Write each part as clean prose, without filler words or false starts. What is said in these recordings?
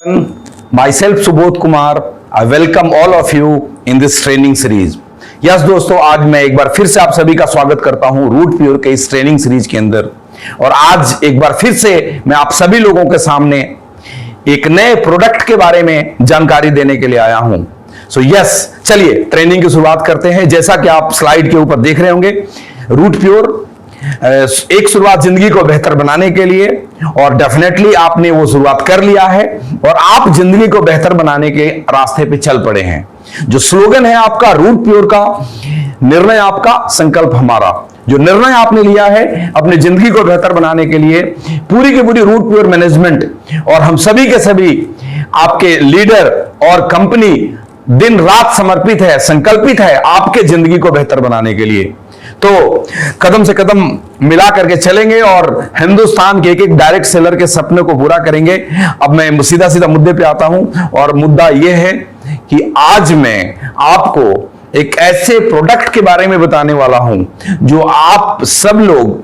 Myself Subodh Kumar, I welcome all of you in this training series. Yes दोस्तों, आज मैं एक बार फिर से आप सभी का स्वागत करता हूं रूट प्योर के इस ट्रेनिंग सीरीज के अंदर। और आज एक बार फिर से मैं आप सभी लोगों के सामने एक नए प्रोडक्ट के बारे में जानकारी देने के लिए आया हूं। सो यस, चलिए ट्रेनिंग की शुरुआत करते हैं। जैसा कि आप स्लाइड के ऊपर देख रहे होंगे, रूट प्योर एक शुरुआत जिंदगी को बेहतर बनाने के लिए, और डेफिनेटली आपने वो शुरुआत कर लिया है और आप जिंदगी को बेहतर बनाने के रास्ते पे चल पड़े हैं। जो स्लोगन है आपका रूट प्योर का, निर्णय आपका संकल्प हमारा, जो निर्णय आपने लिया है अपने जिंदगी को बेहतर बनाने के लिए, पूरी की पूरी रूट प्योर मैनेजमेंट और हम सभी के सभी आपके लीडर और कंपनी दिन रात समर्पित है, संकल्पित है आपके जिंदगी को बेहतर बनाने के लिए। तो कदम से कदम मिला करके चलेंगे और हिंदुस्तान के एक एक डायरेक्ट सेलर के सपने को पूरा करेंगे। अब मैं सीधा सीधा मुद्दे पे आता हूं, और मुद्दा यह है कि आज मैं आपको एक ऐसे प्रोडक्ट के बारे में बताने वाला हूं जो आप सब लोग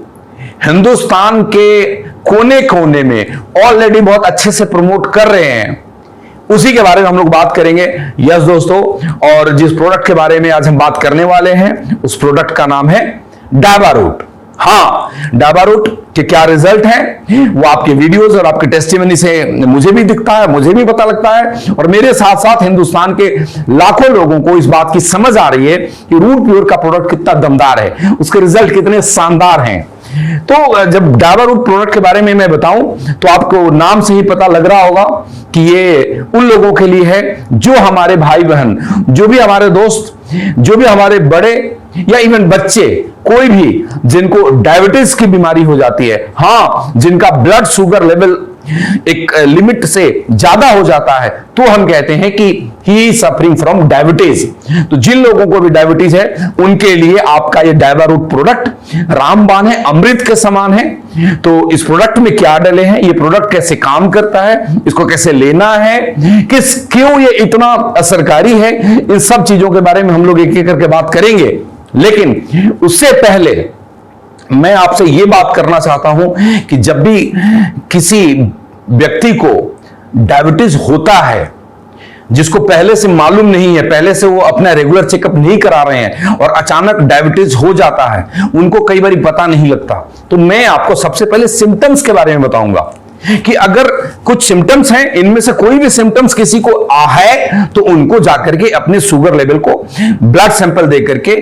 हिंदुस्तान के कोने कोने में ऑलरेडी बहुत अच्छे से प्रमोट कर रहे हैं। उसी के बारे में हम लोग बात करेंगे। यस दोस्तों, और जिस प्रोडक्ट के बारे में आज हम बात करने वाले हैं उस प्रोडक्ट का नाम है डाबा रूट। हाँ, डाबा रूट के क्या रिजल्ट हैं वो आपके वीडियोस और आपके टेस्टिमनी से मुझे भी दिखता है, मुझे भी पता लगता है, और मेरे साथ साथ हिंदुस्तान के लाखों लोगों को इस बात की समझ आ रही है कि रूट प्योर का प्रोडक्ट कितना दमदार है, उसके रिजल्ट कितने शानदार हैं। तो जब डाबा रूट प्रोडक्ट के बारे में मैं बताऊं तो आपको नाम से ही पता लग रहा होगा कि ये उन लोगों के लिए है जो हमारे भाई बहन, जो भी हमारे दोस्त, जो भी हमारे बड़े या इवन बच्चे, कोई भी जिनको डायबिटीज की बीमारी हो जाती है, हाँ, जिनका ब्लड शुगर लेवल एक लिमिट से ज्यादा हो जाता है, तो हम कहते हैं कि he is suffering from diabetes. तो जिन लोगों को भी डायबिटीज है उनके लिए आपका ये डाबा रूट प्रोडक्ट रामबाण है, अमृत के समान है। तो इस प्रोडक्ट में क्या डले हैं, ये प्रोडक्ट कैसे काम करता है, इसको कैसे लेना है, क्यों ये इतना असरकारी है, इन सब चीजों के बारे में हम लोग एक एक करके बात करेंगे। लेकिन उससे पहले मैं आपसे यह बात करना चाहता हूं कि जब भी किसी व्यक्ति को डायबिटीज होता है, जिसको पहले से मालूम नहीं है, पहले से वो अपना रेगुलर चेकअप नहीं करा रहे हैं और अचानक डायबिटीज हो जाता है, उनको कई बार पता नहीं लगता। तो मैं आपको सबसे पहले सिम्टम्स के बारे में बताऊंगा कि अगर कुछ सिम्टम्स हैं, इनमें से कोई भी सिम्टम्स किसी को है तो उनको जाकर के अपने शुगर लेवल को ब्लड सैंपल दे करके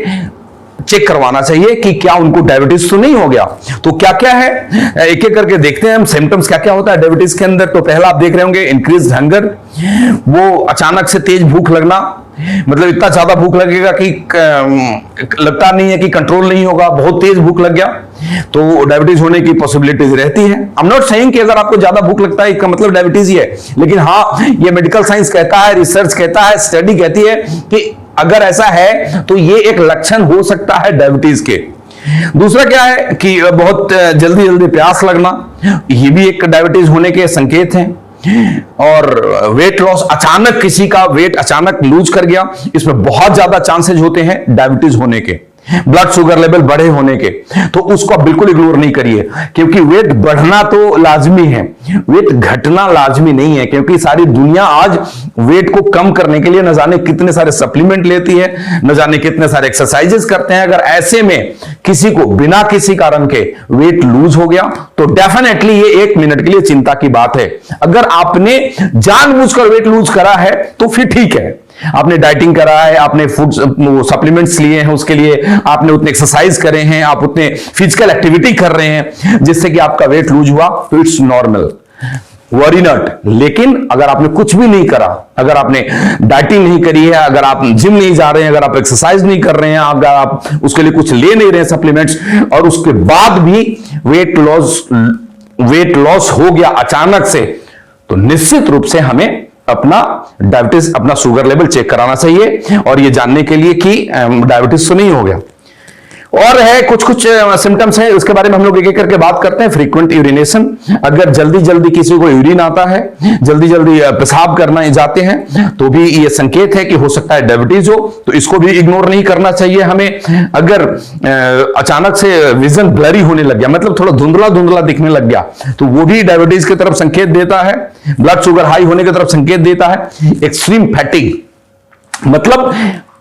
चेक करवाना चाहिए कि क्या उनको डायबिटीज तो नहीं हो गया। तो क्या क्या है एक एक करके देखते हैं हम, सिम्टम्स क्या क्या होता है डायबिटीज के अंदर। तो पहला आप देख रहे होंगे इंक्रीज हंगर, वो अचानक से तेज भूख लगना, मतलब इतना ज्यादा भूख लगेगा कि लगता नहीं है कि कंट्रोल नहीं होगा, बहुत तेज भूख लग गया तो डायबिटीज होने की पॉसिबिलिटीज रहती है। आई एम नॉट सेइंग कि अगर आपको ज्यादा भूख लगता है इसका मतलब डायबिटीज ही है, लेकिन हाँ, ये मेडिकल साइंस कहता है, रिसर्च कहता है, स्टडी कहती है कि अगर ऐसा है तो ये एक लक्षण हो सकता है डायबिटीज के। दूसरा क्या है कि बहुत जल्दी जल्दी प्यास लगना, ये भी एक डायबिटीज होने के संकेत हैं। और वेट लॉस, अचानक किसी का वेट अचानक लूज कर गया, इसमें बहुत ज्यादा चांसेस होते हैं डायबिटीज होने के। ब्लड शुगर लेवल बढ़े होने के, तो उसको आप बिल्कुल इग्नोर नहीं करिए, क्योंकि वेट बढ़ना तो लाजमी है, वेट घटना लाजमी नहीं है। क्योंकि सारी दुनिया आज वेट को कम करने के लिए न जाने कितने सारे सप्लीमेंट लेती है, न जाने कितने सारे एक्सरसाइजेस करते हैं। अगर ऐसे में किसी को बिना किसी कारण के वेट लूज हो गया तो डेफिनेटली ये 1 मिनट के लिए चिंता की बात है। अगर आपने जानबूझकर वेट लूज करा है तो फिर ठीक है, आपने डाइटिंग करा है, आपने फूड सप्लीमेंट्स लिए हैं, उसके लिए आपने उतने एक्सरसाइज करे हैं, आप उतने फिजिकल एक्टिविटी कर रहे हैं जिससे कि आपका वेट लूज हुआ, तो इट्स नॉर्मल, वरी नॉट। लेकिन अगर आपने कुछ भी नहीं करा, अगर आपने डाइटिंग नहीं करी है, अगर आप जिम नहीं जा रहे हैं, अगर आप एक्सरसाइज नहीं कर रहे हैं, अगर आप उसके लिए कुछ ले नहीं रहे हैं सप्लीमेंट्स, और उसके बाद भी वेट लॉस हो गया अचानक से, तो निश्चित रूप से हमें अपना डायबिटीज, अपना शुगर लेवल चेक कराना चाहिए और ये जानने के लिए कि डायबिटीज तो नहीं हो गया। और है कुछ कुछ सिम्टम्स हैं, उसके बारे में हम लोग एक एक करके बात करते हैं। फ्रीक्वेंट यूरिनेशन, अगर जल्दी जल्दी किसी को यूरिन आता है, जल्दी जल्दी पेशाब करना जाते हैं, तो भी ये संकेत है कि हो सकता है डायबिटीज हो, तो इसको भी इग्नोर नहीं करना चाहिए हमें। अगर अचानक से विजन ब्लरी होने लग गया, मतलब थोड़ा धुंधला धुंधला दिखने लग गया, तो वो भी डायबिटीज की तरफ संकेत देता है। ब्लड शुगर हाई होने की तरफ संकेत देता है। एक्सट्रीम फैटिग, मतलब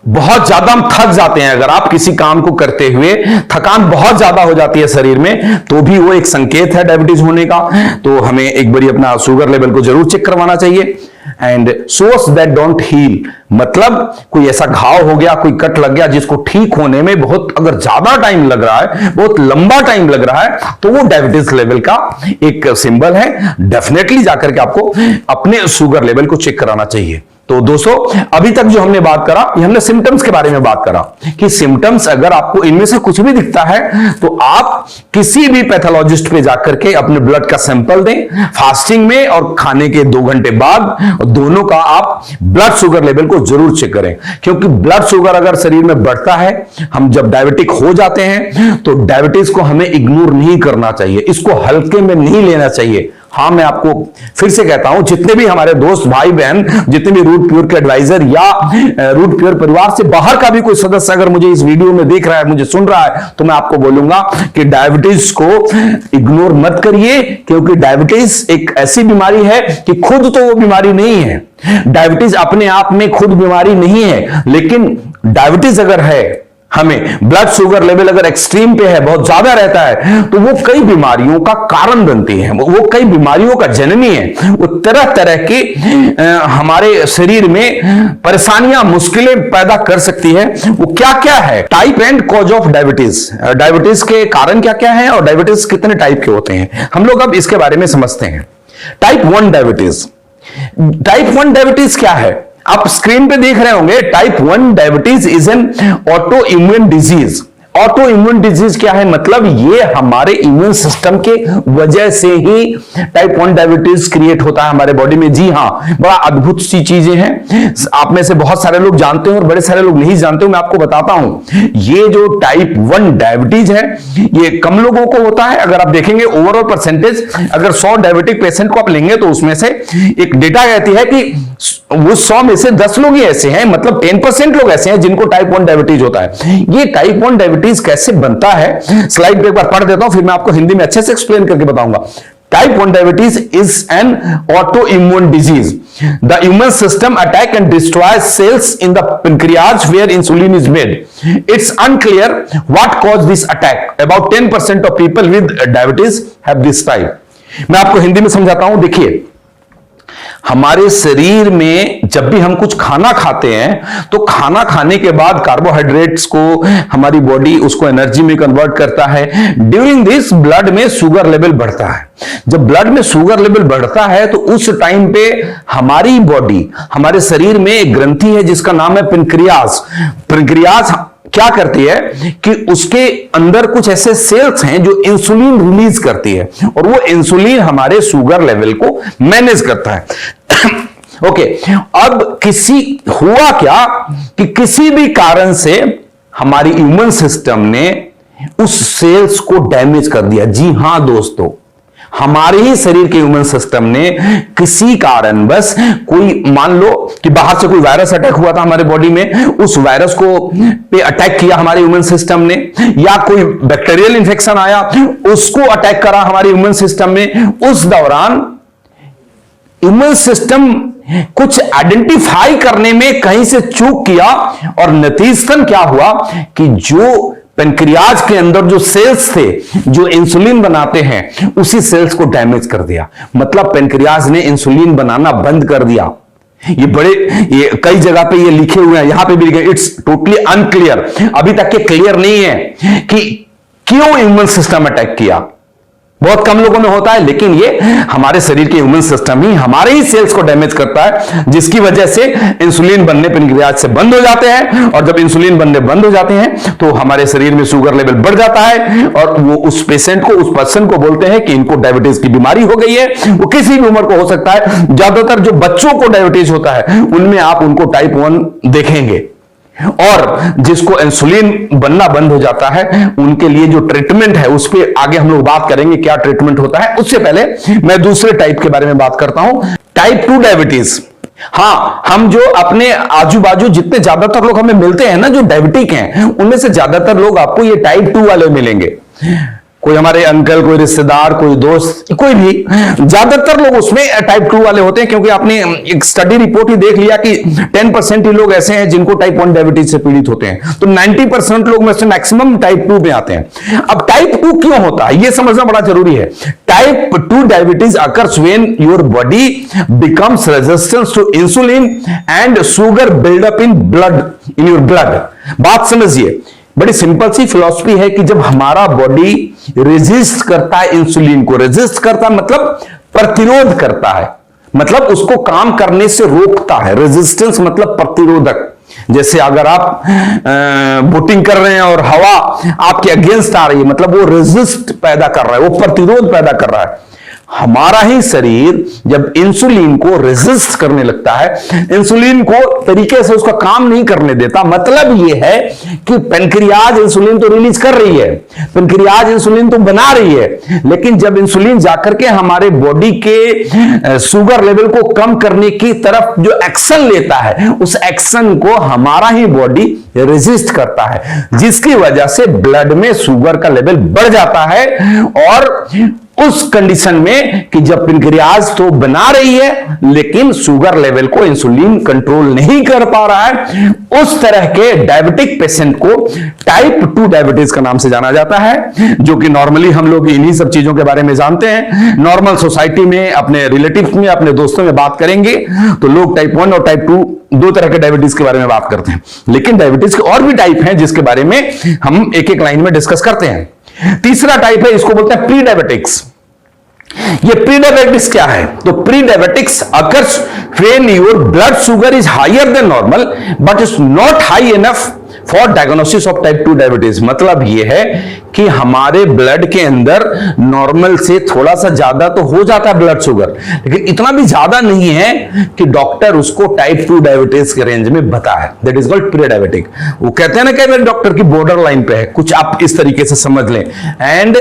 बहुत ज्यादा हम थक जाते हैं, अगर आप किसी काम को करते हुए थकान बहुत ज्यादा हो जाती है शरीर में, तो भी वो एक संकेत है डायबिटीज होने का। तो हमें एक बार अपना शुगर लेवल को जरूर चेक करवाना चाहिए। And sores that don't heal, मतलब कोई ऐसा घाव हो गया, कोई कट लग गया जिसको ठीक होने में बहुत अगर ज्यादा टाइम लग रहा है, बहुत लंबा टाइम लग रहा है, तो वो डायबिटीज लेवल का एक सिंबल है। डेफिनेटली जाकर के आपको अपने शुगर लेवल को चेक कराना चाहिए। तो दोस्तों, अभी तक जो हमने बात करा, ये हमने सिम्टम्स के बारे में बात करा कि सिम्टम्स अगर आपको इनमें से कुछ भी दिखता है तो आप किसी भी पैथोलॉजिस्ट पे जाकर के अपने ब्लड का सैंपल दें फास्टिंग में और खाने के 2 घंटे बाद। दोनों का आप ब्लड शुगर लेवल को जरूर चेक करें, क्योंकि ब्लड शुगर अगर शरीर में बढ़ता है, हम जब डायबिटिक हो जाते हैं, तो डायबिटीज को हमें इग्नोर नहीं करना चाहिए, इसको हल्के में नहीं लेना चाहिए। हाँ, मैं आपको फिर से कहता हूं, जितने भी हमारे दोस्त भाई बहन, जितने भी रूट प्योर के एडवाइजर या रूट प्योर परिवार से बाहर का भी कोई सदस्य अगर मुझे इस वीडियो में देख रहा है, मुझे सुन रहा है, तो मैं आपको बोलूंगा कि डायबिटीज को इग्नोर मत करिए, क्योंकि डायबिटीज एक ऐसी बीमारी है कि खुद तो वो बीमारी नहीं है। डायबिटीज अपने आप में खुद बीमारी नहीं है, लेकिन डायबिटीज अगर है, हमें ब्लड शुगर लेवल अगर एक्सट्रीम पे है, बहुत ज्यादा रहता है, तो वो कई बीमारियों का कारण बनती है, वो कई बीमारियों का जननी है। वो तरह तरह की हमारे शरीर में परेशानियां, मुश्किलें पैदा कर सकती है। वो क्या क्या है? Type and cause of diabetes, diabetes के कारण क्या क्या है और डायबिटीज कितने टाइप के होते हैं, हम लोग अब इसके बारे में समझते हैं। टाइप 1 डायबिटीज, टाइप 1 डायबिटीज क्या है? आप स्क्रीन पे देख रहे होंगे, type 1 diabetes is an auto immune disease. Auto immune disease क्या है? मतलब ये हमारे इम्यून सिस्टम के वजह से ही टाइप 1 डायबिटीज क्रिएट होता है हमारे बॉडी में। जी हाँ, बड़ा अद्भुत सी चीजें हैं, आप में से बहुत सारे लोग जानते हैं और बड़े सारे लोग नहीं जानते। मैं आपको बताता हूं, ये जो टाइप 1 डायबिटीज है, ये कम लोगों को होता है। अगर आप देखेंगे ओवरऑल परसेंटेज, अगर 100 डायबिटिक पेशेंट को आप लेंगे, तो उसमें से एक डेटा कहती है कि वो 100 में से 10 लोग ही ऐसे हैं, मतलब 10% लोग ऐसे हैं जिनको टाइप 1 डायबिटीज होता है। ये टाइप 1 डायबिटीज कैसे बनता है, स्लाइड पे एक बार पढ़ देता हूं, फिर मैं आपको हिंदी में अच्छे से एक्सप्लेन करके बताऊंगा। Type 1 diabetes is an autoimmune disease. The immune system attack and destroys cells in the pancreas where insulin is made. It's unclear what caused this attack. About 10% of people with diabetes have this type. मैं आपको हिंदी में समझाता हूं। देखिए, हमारे शरीर में जब भी हम कुछ खाना खाते हैं, तो खाना खाने के बाद कार्बोहाइड्रेट्स को हमारी बॉडी उसको एनर्जी में कन्वर्ट करता है। ड्यूरिंग दिस ब्लड में शुगर लेवल बढ़ता है। जब ब्लड में शुगर लेवल बढ़ता है, तो उस टाइम पे हमारी बॉडी, हमारे शरीर में एक ग्रंथि है जिसका नाम है पेनक्रियास। पेनक्रियास क्या करती है कि उसके अंदर कुछ ऐसे सेल्स हैं जो इंसुलिन रिलीज करती है, और वो इंसुलिन हमारे शुगर लेवल को मैनेज करता है। ओके, अब हुआ क्या कि किसी भी कारण से हमारी इम्यून सिस्टम ने उस सेल्स को डैमेज कर दिया। जी हां दोस्तों, हमारे ही शरीर के इम्यून सिस्टम ने किसी कारण बस, कोई मान लो कि बाहर से कोई वायरस अटैक हुआ था हमारे बॉडी में, उस वायरस को पे अटैक किया हमारे इम्यून सिस्टम ने, या कोई बैक्टीरियल इंफेक्शन आया उसको अटैक करा हमारे इम्यून सिस्टम में। उस दौरान इम्यून सिस्टम कुछ आइडेंटिफाई करने में कहीं से चूक किया, और नतीजतन क्या हुआ कि जो पेनक्रियाज के अंदर जो सेल्स थे जो इंसुलिन बनाते हैं, उसी सेल्स को डैमेज कर दिया। मतलब पेनक्रियाज ने इंसुलिन बनाना बंद कर दिया। ये कई जगह पे ये लिखे हुए हैं, यहां पे भी लिखे, इट्स टोटली अनक्लियर, अभी तक के क्लियर नहीं है कि क्यों इम्यून सिस्टम अटैक किया। बहुत कम लोगों में होता है, लेकिन ये हमारे शरीर के इम्यून सिस्टम ही हमारे ही सेल्स को डैमेज करता है, जिसकी वजह से इंसुलिन बनने पेनक्रियाज से बंद हो जाते हैं, और जब इंसुलिन बनने बंद हो जाते हैं तो हमारे शरीर में शुगर लेवल बढ़ जाता है, और वो उस पेशेंट को, उस पर्सन को बोलते हैं कि इनको डायबिटीज की बीमारी हो गई है। वो किसी भी उम्र को हो सकता है, ज्यादातर जो बच्चों को डायबिटीज होता है उनमें आप उनको टाइप 1 देखेंगे। और जिसको इंसुलिन बनना बंद हो जाता है, उनके लिए जो ट्रीटमेंट है उस पर आगे हम लोग बात करेंगे क्या ट्रीटमेंट होता है। उससे पहले मैं दूसरे टाइप के बारे में बात करता हूं, टाइप 2 डायबिटीज। हाँ, हम जो अपने आजू बाजू जितने ज्यादातर लोग हमें मिलते हैं ना जो डायबिटिक हैं, उनमें से ज्यादातर लोग आपको ये टाइप 2 वाले मिलेंगे। कोई हमारे अंकल, कोई रिश्तेदार, कोई दोस्त, कोई भी, ज्यादातर लोग उसमें टाइप 2 वाले होते हैं, क्योंकि आपने एक स्टडी रिपोर्ट ही देख लिया कि 10% ही लोग ऐसे हैं जिनको टाइप 1 डायबिटीज से पीड़ित होते हैं, तो 90% लोग में से मैक्सिमम टाइप 2 में आते हैं। अब टाइप 2 क्यों होता है, यह समझना बड़ा जरूरी है। Type 2 diabetes occurs when your body becomes resistance to insulin and sugar buildup in your blood. बात समझिए, बड़ी सिंपल सी फिलॉसफी है कि जब हमारा बॉडी रेजिस्ट करता है, इंसुलिन को रेजिस्ट करता है मतलब प्रतिरोध करता है, मतलब उसको काम करने से रोकता है। रेजिस्टेंस मतलब प्रतिरोधक। जैसे अगर आप बोटिंग कर रहे हैं और हवा आपके अगेंस्ट आ रही है, मतलब वो रेजिस्ट पैदा कर रहा है, वो प्रतिरोध पैदा कर रहा है। हमारा ही शरीर जब इंसुलिन को रेजिस्ट करने लगता है, इंसुलिन को तरीके से उसका काम नहीं करने देता, मतलब यह है कि पेनक्रियाज इंसुलिन तो रिलीज कर रही है, पेनक्रियाज इंसुलिन तो बना रही है, लेकिन जब इंसुलिन जाकर के हमारे बॉडी के शुगर लेवल को कम करने की तरफ जो एक्शन लेता है, उस एक्शन को हमारा ही बॉडी रेजिस्ट करता है, जिसकी वजह से ब्लड में शुगर का लेवल बढ़ जाता है। और उस कंडीशन में कि जब पेनक्रियाज तो बना रही है लेकिन शुगर लेवल को इंसुलिन कंट्रोल नहीं कर पा रहा है, उस तरह के डायबिटिक पेशेंट को टाइप 2 डायबिटीज का नाम से जाना जाता है, जो कि नॉर्मली हम लोग इन्हीं सब चीजों के बारे में जानते हैं। नॉर्मल सोसाइटी में, अपने रिलेटिव्स में, अपने दोस्तों में बात करेंगे तो लोग टाइप 1 और टाइप 2 दो तरह के डायबिटीज के बारे में बात करते हैं, लेकिन डायबिटीज के और भी टाइप हैं जिसके बारे में हम एक एक लाइन में डिस्कस करते हैं। तीसरा टाइप है, इसको बोलते हैं प्री डायबिटिक्स। ये प्री डायबिटिक्स क्या है? तो pre diabetics occurs when your blood sugar is higher than normal but is not high enough for diagnosis of type 2 diabetes. मतलब यह है कि हमारे ब्लड के अंदर नॉर्मल से थोड़ा सा ज्यादा तो हो जाता है ब्लड शुगर, लेकिन इतना भी ज्यादा नहीं है कि डॉक्टर उसको टाइप 2 डायबिटीज के रेंज में बता है। That is called pre diabetic. वो कहते हैं ना कि मेरे डॉक्टर की बॉर्डर लाइन पे है, कुछ आप इस तरीके से समझ लें। एंड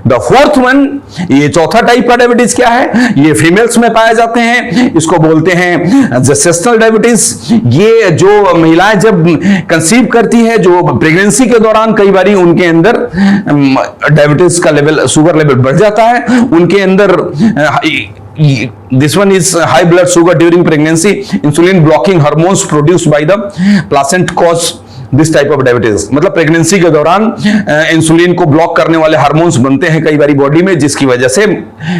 द फोर्थ वन, ये चौथा टाइप का डायबिटीज क्या है? ये फीमेल्स में पाए जाते हैं, इसको बोलते हैं जेस्टेशनल डायबिटीज। ये जो महिलाएं जब कंसीव करती है, जो प्रेगनेंसी के दौरान कई बार उनके अंदर डायबिटीज का लेवल, शुगर लेवल बढ़ जाता है, उनके अंदर this one is high blood sugar during pregnancy, insulin blocking hormones produced by the placenta cause this type of diabetes. मतलब प्रेगनेंसी के दौरान इंसुलिन को ब्लॉक करने वाले हार्मोन्स बनते हैं कई बारी बॉडी में, जिसकी वजह से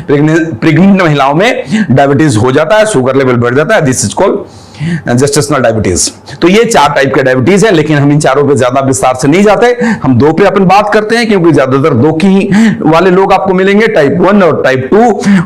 प्रेग्नेंट महिलाओं में डायबिटीज हो जाता है, शुगर लेवल बढ़ जाता है। This is called gestational diabetes. तो ये 4 टाइप के डायबिटीज है, लेकिन हम इन चारों पे ज्यादा विस्तार से नहीं जाते, हम 2 पे अपन बात करते हैं, क्योंकि ज्यादातर 2 की वाले लोग आपको मिलेंगे, टाइप 1 और टाइप 2।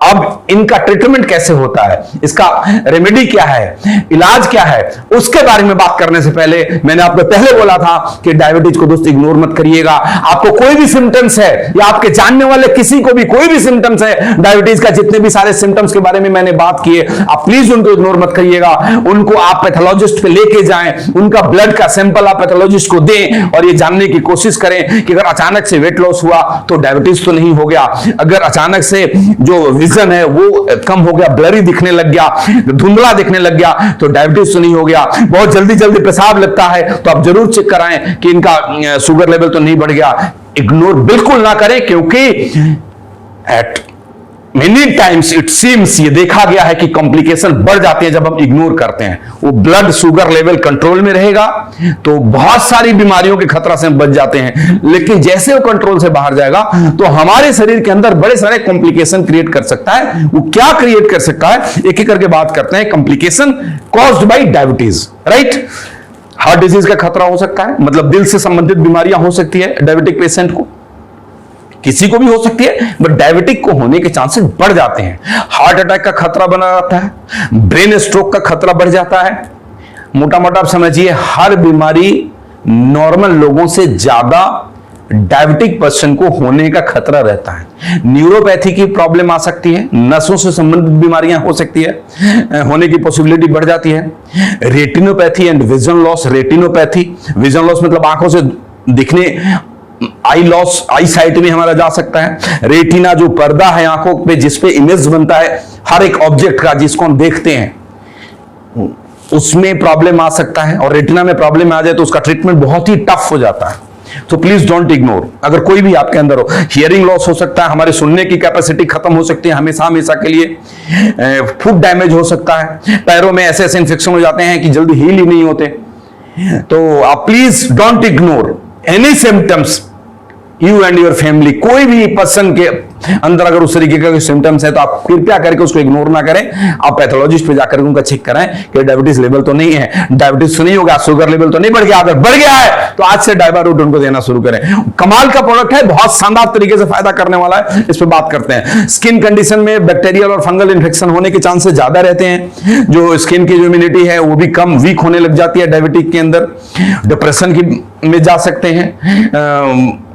अब इनका ट्रीटमेंट कैसे होता है, इसका रेमेडी क्या है, इलाज क्या है, उसके बारे में बात करने से पहले मैंने आपको पहले बोला था कि डायबिटीज को दोस्त इग्नोर मत करिएगा। आपको कोई भी सिम्टम्स है या आपके जानने वाले किसी को भी कोई भी सिम्टम्स है डायबिटीज का, जितने भी सारे सिम्टम्स के बारे में मैंने बात किए, आप प्लीज उनको इग्नोर मत करिएगा। उनको आप पैथोलॉजिस्ट पे लेके जाएं, उनका ब्लड का सैंपल आप पैथोलॉजिस्ट को दें और ये जानने की कोशिश करें कि अगर अचानक से वेट लॉस हुआ तो डायबिटीज तो नहीं हो गया, अगर अचानक से जो विजन है वो कम हो गया, ब्लरी दिखने लग गया, धुंधला दिखने लग गया, तो डायबिटीज तो नहीं हो गया, बहुत जल्दी जल्दी पेशाब लगता है तो आप जरूर चेक कराएं कि इनका शुगर लेवल तो नहीं बढ़ गया। इग्नोर बिल्कुल ना करें, क्योंकि eight many times it seems, ये देखा गया है कि कॉम्प्लिकेशन बढ़ जाते हैं जब हम इग्नोर करते हैं। वो ब्लड शुगर लेवल कंट्रोल में रहेगा तो बहुत सारी बीमारियों के खतरा से हम बच जाते हैं, लेकिन जैसे वो कंट्रोल से बाहर जाएगा तो हमारे शरीर के अंदर बड़े सारे कॉम्प्लिकेशन क्रिएट कर सकता है। वो क्या क्रिएट कर सकता है, एक एक करके बात करते हैं। Complication caused by diabetes, right. Heart disease का खतरा हो सकता है, मतलब दिल से संबंधित बीमारियां हो सकती है डायबिटिक पेशेंट को, किसी को भी हो सकती है, बट डायबिटिक को होने के चांसेस बढ़ जाते हैं। हार्ट अटैक का खतरा बना रहता है, ब्रेन स्ट्रोक का खतरा बढ़ जाता है। मोटा मोटा आप समझिए, हर बीमारी नॉर्मल लोगों से ज्यादा डायबिटिक पर्सन को होने का खतरा रहता है। न्यूरोपैथी की प्रॉब्लम आ सकती है, नसों से संबंधित बीमारियां हो सकती है, होने की पॉसिबिलिटी बढ़ जाती है। Retinopathy and vision loss. Retinopathy, vision loss मतलब आंखों से दिखने, आई लॉस, आई साइट में हमारा जा सकता है। रेटिना जो पर्दा है आंखों पे जिस पे इमेज बनता है हर एक ऑब्जेक्ट का जिसको हम देखते हैं, उसमें प्रॉब्लम आ सकता है। और रेटिना में प्रॉब्लम आ जाए तो उसका ट्रीटमेंट बहुत ही टफ हो जाता है। तो प्लीज डोंट इग्नोर। अगर कोई भी आपके अंदर हो, हियरिंग लॉस हो सकता है, हमारे सुनने की कैपेसिटी खत्म हो सकती है हमेशा हमेशा के लिए। फुट डैमेज हो सकता है, पैरों में ऐसे ऐसे इन्फेक्शन हो जाते हैं कि जल्दी हील ही नहीं होते। तो आप please don't ignore any symptoms, you and your family. कोई भी पर्सन के अंदर अगर उस तरीके का सिम्टम्स है तो आप कृपया करके उसको इग्नोर ना करें। आप पैथोलॉजिस्ट पे जाकर उनका चेक कराएं कि डायबिटीज लेवल तो नहीं है, डायबिटीज तो नहीं होगा, शुगर लेवल तो नहीं बढ़ गया। अगर बढ़ गया है तो आज से डायबारूट उनको देना शुरू करें। कमाल का प्रोडक्ट है, बहुत शानदार तरीके से फायदा करने वाला है। इस पर बात करते हैं। स्किन कंडीशन में बैक्टीरियल और फंगल इन्फेक्शन होने के चांसेस ज्यादा रहते हैं। जो स्किन की जो इम्यूनिटी है वो भी कम, वीक होने लग जाती है डायबिटिक के अंदर। डिप्रेशन की में जा सकते हैं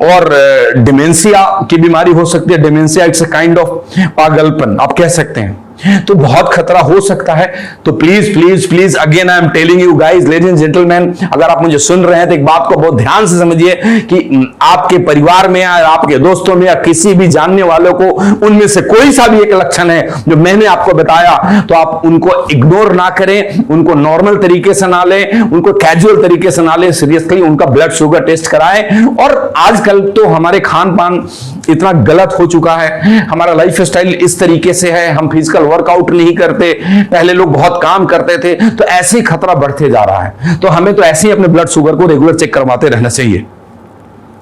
और डिमेंशिया की बीमारी हो सकती है। Dementia it's a kind of पागलपन आप कह सकते हैं। तो बहुत खतरा हो सकता है। तो please please please again I am telling you guys, ladies and gentleman, अगर आप मुझे सुन रहे हैं तो एक बात को बहुत ध्यान से समझिए कि आपके परिवार में या आपके दोस्तों में या किसी भी जानने वालों को उनमें से कोई सा भी एक लक्षण है जो मैंने आपको बताया, तो आप उनको इग्नोर ना करें, उनको नॉर्मल तरीके से ना लें, उनको कैजुअल तरीके से ना लें, सीरियसली उनका ब्लड शुगर टेस्ट कराएं। और आजकल तो हमारे खान पान इतना गलत हो चुका है, हमारा लाइफ स्टाइल इस तरीके से है, हम फिजिकल वर्कआउट नहीं करते, पहले लोग बहुत काम करते थे, तो ऐसे ही खतरा बढ़ते जा रहा है। तो हमें तो ऐसे ही अपने ब्लड शुगर को रेगुलर चेक करवाते रहना चाहिए।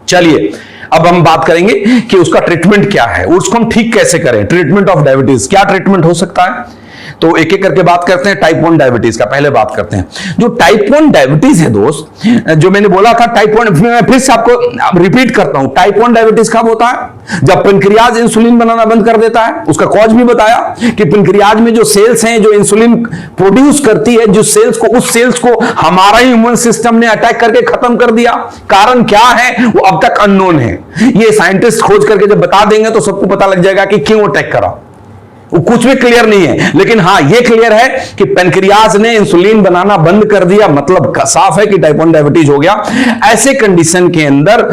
चलिए अब हम बात करेंगे कि उसका ट्रीटमेंट क्या है, उसको हम ठीक कैसे करें। ट्रीटमेंट ऑफ डायबिटीज, क्या ट्रीटमेंट हो सकता है, तो एक एक करके बात करते हैं। टाइप 1 डायबिटीज का पहले बात करते हैं। जो टाइप 1 डायबिटीज है दोस्त, जो मैंने बोला था टाइप 1, मैं फिर से आपको रिपीट करता हूं। टाइप 1 डायबिटीज कब होता है, जब पेनक्रियाज इंसुलिन बनाना बंद कर देता है। उसका कॉज भी बताया कि पेनक्रियाज में जो सेल्स हैं जो इंसुलिन प्रोड्यूस करती है, जो सेल्स को, उस सेल्स को हमारा इम्यून सिस्टम ने अटैक करके खत्म कर दिया। कारण क्या है वो अब तक अननोन है। ये साइंटिस्ट खोज करके जब बता देंगे तो सबको पता लग जाएगा कि क्यों अटैक करा। वो कुछ भी क्लियर नहीं है, लेकिन हां ये क्लियर है कि पेनक्रियाज ने इंसुलिन बनाना बंद कर दिया, मतलब साफ है कि टाइप 1 डायबिटीज हो गया। ऐसे कंडीशन के अंदर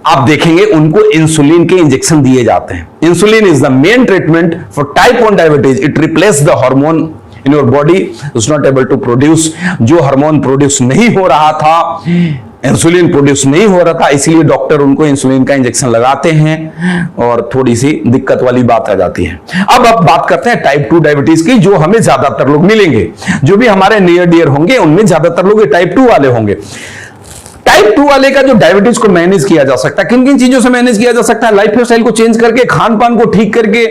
आप देखेंगे उनको इंसुलिन के इंजेक्शन दिए जाते हैं। Insulin is the main treatment for type 1 diabetes. It replace the hormone in your body, is not able to produce. जो हार्मोन प्रोड्यूस नहीं हो रहा था, इंसुलिन प्रोड्यूस नहीं हो रहा था, इसीलिए डॉक्टर उनको इंसुलिन का इंजेक्शन लगाते हैं और थोड़ी सी दिक्कत वाली बात आ जाती है। अब बात करते हैं टाइप 2 डायबिटीज की, जो हमें ज्यादातर लोग मिलेंगे, जो भी हमारे नियर डियर होंगे उनमें ज्यादातर लोग टाइप 2 वाले होंगे। टाइप 2 वाले का जो डायबिटीज को मैनेज किया जा सकता है, किन किन चीजों से मैनेज किया जा सकता है। लाइफ स्टाइल को चेंज करके, खान पान को ठीक करके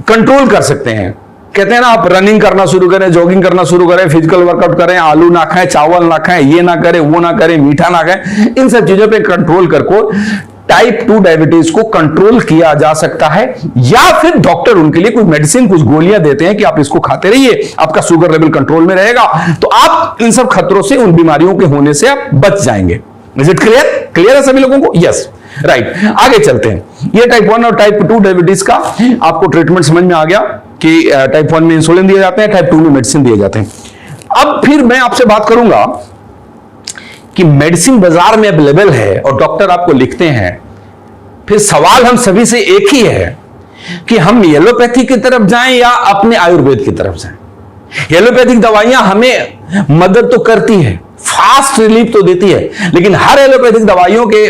कंट्रोल कर सकते हैं। कहते हैं ना, आप रनिंग करना शुरू करें, जॉगिंग करना शुरू करें, फिजिकल वर्कआउट करें, आलू ना खाएं, चावल ना खाएं, ये ना करें, वो ना करें, मीठा ना खाएं, इन सब चीजों पे कंट्रोल करके टाइप 2 डायबिटीज को कंट्रोल किया जा सकता है। या फिर डॉक्टर उनके लिए कोई मेडिसिन, कुछ गोलियां देते हैं कि आप इसको खाते रहिए, आपका शुगर लेवल कंट्रोल में रहेगा, तो आप इन सब खतरों से, उन बीमारियों के होने से आप बच जाएंगे। Is it clear? क्लियर है सभी लोगों को? Yes, right. आगे चलते हैं। ये टाइप 1 और टाइप 2 डायबिटीज का आपको ट्रीटमेंट समझ में आ गया कि टाइप 1 में इंसुलिन दिए जाते हैं, टाइप 2 में मेडिसिन दिए जाते हैं। अब फिर मैं आपसे बात करूंगा कि मेडिसिन बाजार में अवेलेबल है और डॉक्टर आपको लिखते हैं, फिर सवाल हम सभी से एक ही है कि हम एलोपैथी की तरफ जाएं या अपने आयुर्वेद की तरफ जाएं। एलोपैथिक दवाइयां हमें मदद तो करती है, फास्ट रिलीफ तो देती है, लेकिन हर एलोपैथिक दवाइयों के